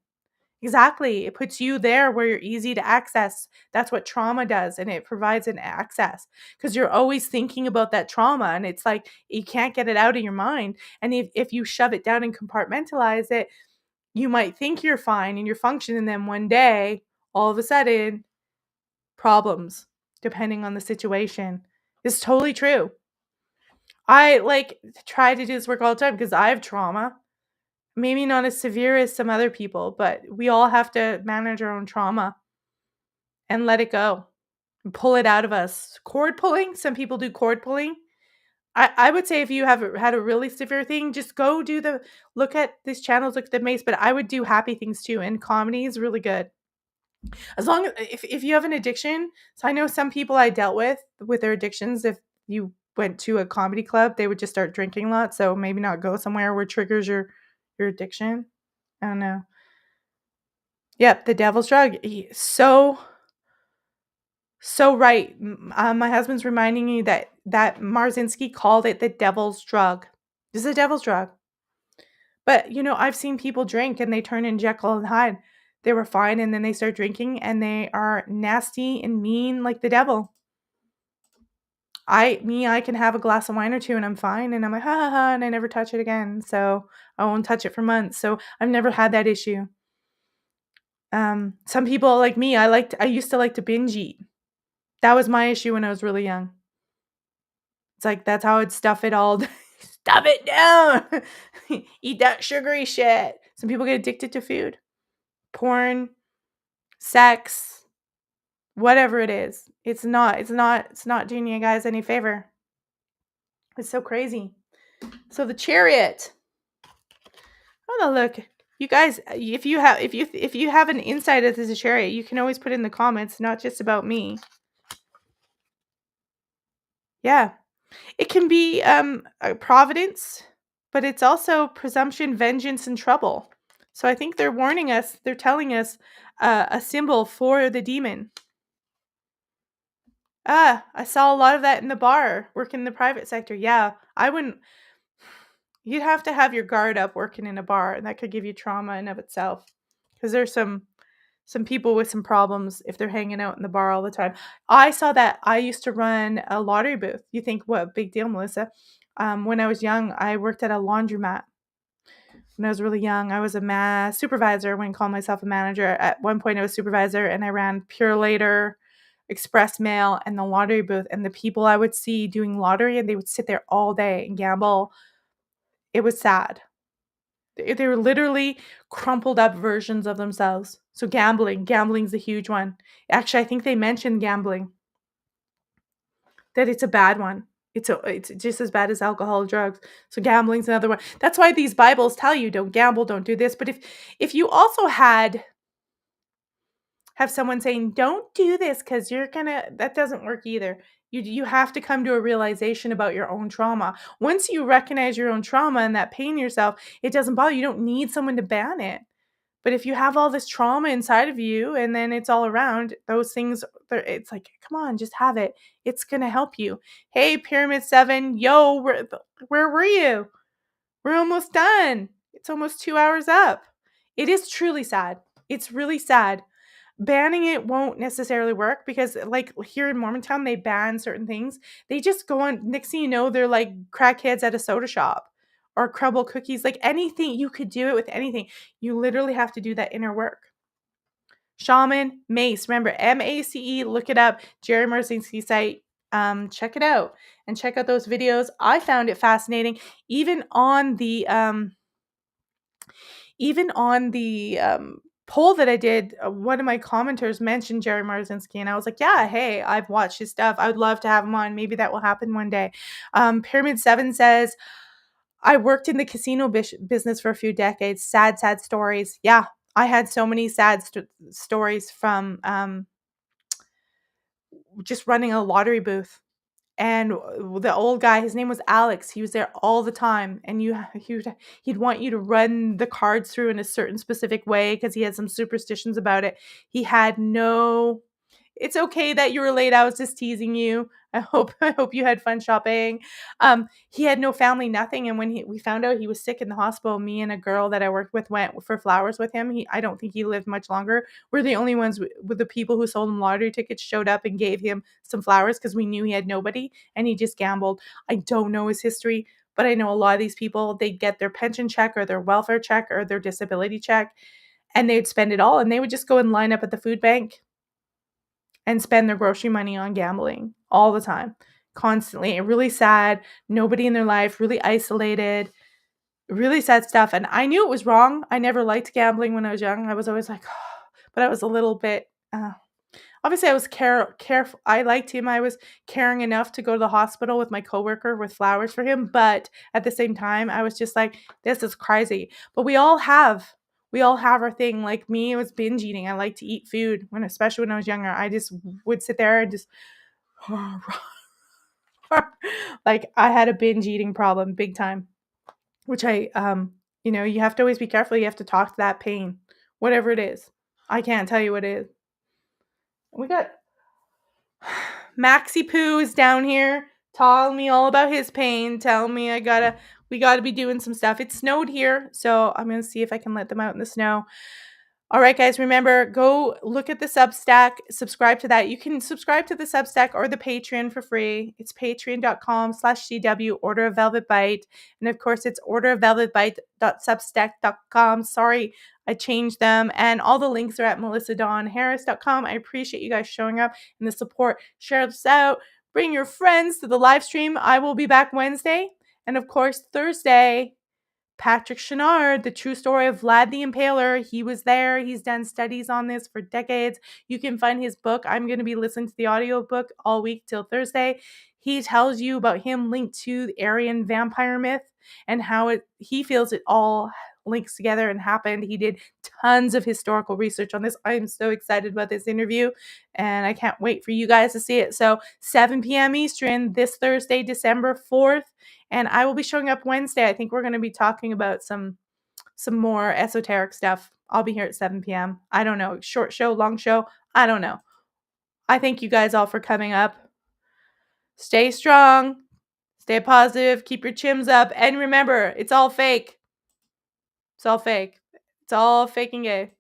Exactly. It puts you there where you're easy to access. That's what trauma does. And it provides an access because you're always thinking about that trauma. And it's like you can't get it out of your mind. And if you shove it down and compartmentalize it, you might think you're fine and you're functioning. And then one day, all of a sudden, problems, depending on the situation. It's totally true. I try to do this work all the time because I have trauma. Maybe not as severe as some other people, but we all have to manage our own trauma and let it go and pull it out of us. Cord pulling, some people do cord pulling. I would say if you have had a really severe thing, just go look at these channels, look at the mace, but I would do happy things too. And comedy is really good. As long as if you have an addiction, so I know some people I dealt with their addictions, if you went to a comedy club, they would just start drinking a lot, so maybe not go somewhere where triggers your addiction. I don't know. Yep, the devil's drug. So right. My husband's reminding me that Marzinski called it the devil's drug. This is a devil's drug. But, I've seen people drink and they turn in Jekyll and Hyde. They were fine and then they start drinking and they are nasty and mean like the devil. I can have a glass of wine or two and I'm fine and I'm like, ha ha ha, and I never touch it again. So I won't touch it for months. So I've never had that issue. Some people like me, I used to like to binge eat. That was my issue when I was really young. It's like that's how I'd stuff it all. Stuff it down. Eat that sugary shit. Some people get addicted to food, porn, sex, whatever it is. It's not doing you guys any favor. It's so crazy. So the chariot. Oh, look. You guys, if you have an insight as a chariot, you can always put it in the comments, not just about me. Yeah. It can be a providence, but it's also presumption, vengeance, and trouble. So I think they're warning us, they're telling us a symbol for the demon. I saw a lot of that in the bar, working in the private sector. Yeah, I wouldn't, you'd have to have your guard up working in a bar, and that could give you trauma in of itself. Because there's some people with some problems if they're hanging out in the bar all the time. I saw that. I used to run a lottery booth. You think, what big deal, Melissa? When I was young, I worked at a laundromat. When I was really young, I was a supervisor. I wouldn't call myself a manager. At one point, I was supervisor, and I ran Pure Later, Express Mail, and the lottery booth. And the people I would see doing lottery, and they would sit there all day and gamble. It was sad. They were literally crumpled up versions of themselves. So gambling's a huge one. Actually, I think they mentioned gambling, that it's a bad one. It's just as bad as alcohol or drugs. So gambling's another one. That's why these Bibles tell you don't gamble, don't do this. But if you also have someone saying don't do this because that doesn't work either. You have to come to a realization about your own trauma. Once you recognize your own trauma and that pain yourself, it doesn't bother you. You don't need someone to ban it. But if you have all this trauma inside of you and then it's all around, those things, it's like, come on, just have it. It's going to help you. Hey, Pyramid 7, yo, where were you? We're almost done. It's almost 2 hours up. It is truly sad. It's really sad. Banning it won't necessarily work because, like, here in Mormontown, they ban certain things. They just go on, next thing you know, they're like crackheads at a soda shop or crumble cookies. Like anything, you could do it with anything. You literally have to do that inner work. Shaman, Mace, remember, MACE, look it up. Jerry Marzinski's site. Check it out and check out those videos. I found it fascinating. Even on the poll that I did, one of my commenters mentioned Jerry Marzinski, and I was like, yeah, hey, I've watched his stuff. I would love to have him on. Maybe that will happen one day. Pyramid 7 says, I worked in the casino business for a few decades. Sad, sad stories. Yeah, I had so many sad stories from just running a lottery booth. And the old guy, his name was Alex. He was there all the time, and he'd want you to run the cards through in a certain specific way because he had some superstitions about it. He had no. It's okay that you were late. I was just teasing you. I hope you had fun shopping. He had no family, nothing. And when we found out he was sick in the hospital, me and a girl that I worked with went for flowers with him. I don't think he lived much longer. We're the only ones with the people who sold him lottery tickets showed up and gave him some flowers because we knew he had nobody and he just gambled. I don't know his history, but I know a lot of these people, they'd get their pension check or their welfare check or their disability check and they'd spend it all. And they would just go and line up at the food bank and spend their grocery money on gambling all the time, constantly. Really sad. Nobody in their life, really isolated, really sad stuff. And I knew it was wrong. I never liked gambling when I was young. I was always like, oh, but I was a little bit, obviously I was careful. I liked him. I was caring enough to go to the hospital with my coworker with flowers for him. But at the same time, I was just like, this is crazy. But we all have we all have our thing. Like me, it was binge eating. I like to eat food especially when I was younger. I just would sit there and just like I had a binge eating problem big time, which you have to always be careful. You have to talk to that pain, whatever it is. I can't tell you what it is. We got Maxi Poo is down here telling me all about his pain, telling me we gotta be doing some stuff. It snowed here, so I'm gonna see if I can let them out in the snow. All right, guys, remember, go look at the Substack, subscribe to that. You can subscribe to the Substack or the Patreon for free. It's patreon.com/CW, Order of Velvet Bite. And of course, it's orderofvelvetbite.substack.com. Sorry, I changed them. And all the links are at melissadawnharris.com. I appreciate you guys showing up and the support. Share this out. Bring your friends to the live stream. I will be back Wednesday. And of course, Thursday, Patrick Chenard, the true story of Vlad the Impaler. He was there. He's done studies on this for decades. You can find his book. I'm going to be listening to the audiobook all week till Thursday. He tells you about him linked to the Aryan vampire myth and how he feels it all links together and happened. He did tons of historical research on this. I'm so excited about this interview, and I can't wait for you guys to see it. So 7 p.m. Eastern this Thursday, December 4th. And I will be showing up Wednesday. I think we're going to be talking about some more esoteric stuff. I'll be here at 7 p.m. I don't know. Short show, long show. I don't know. I thank you guys all for coming up. Stay strong. Stay positive. Keep your chims up. And remember, it's all fake. It's all fake. It's all fake and gay.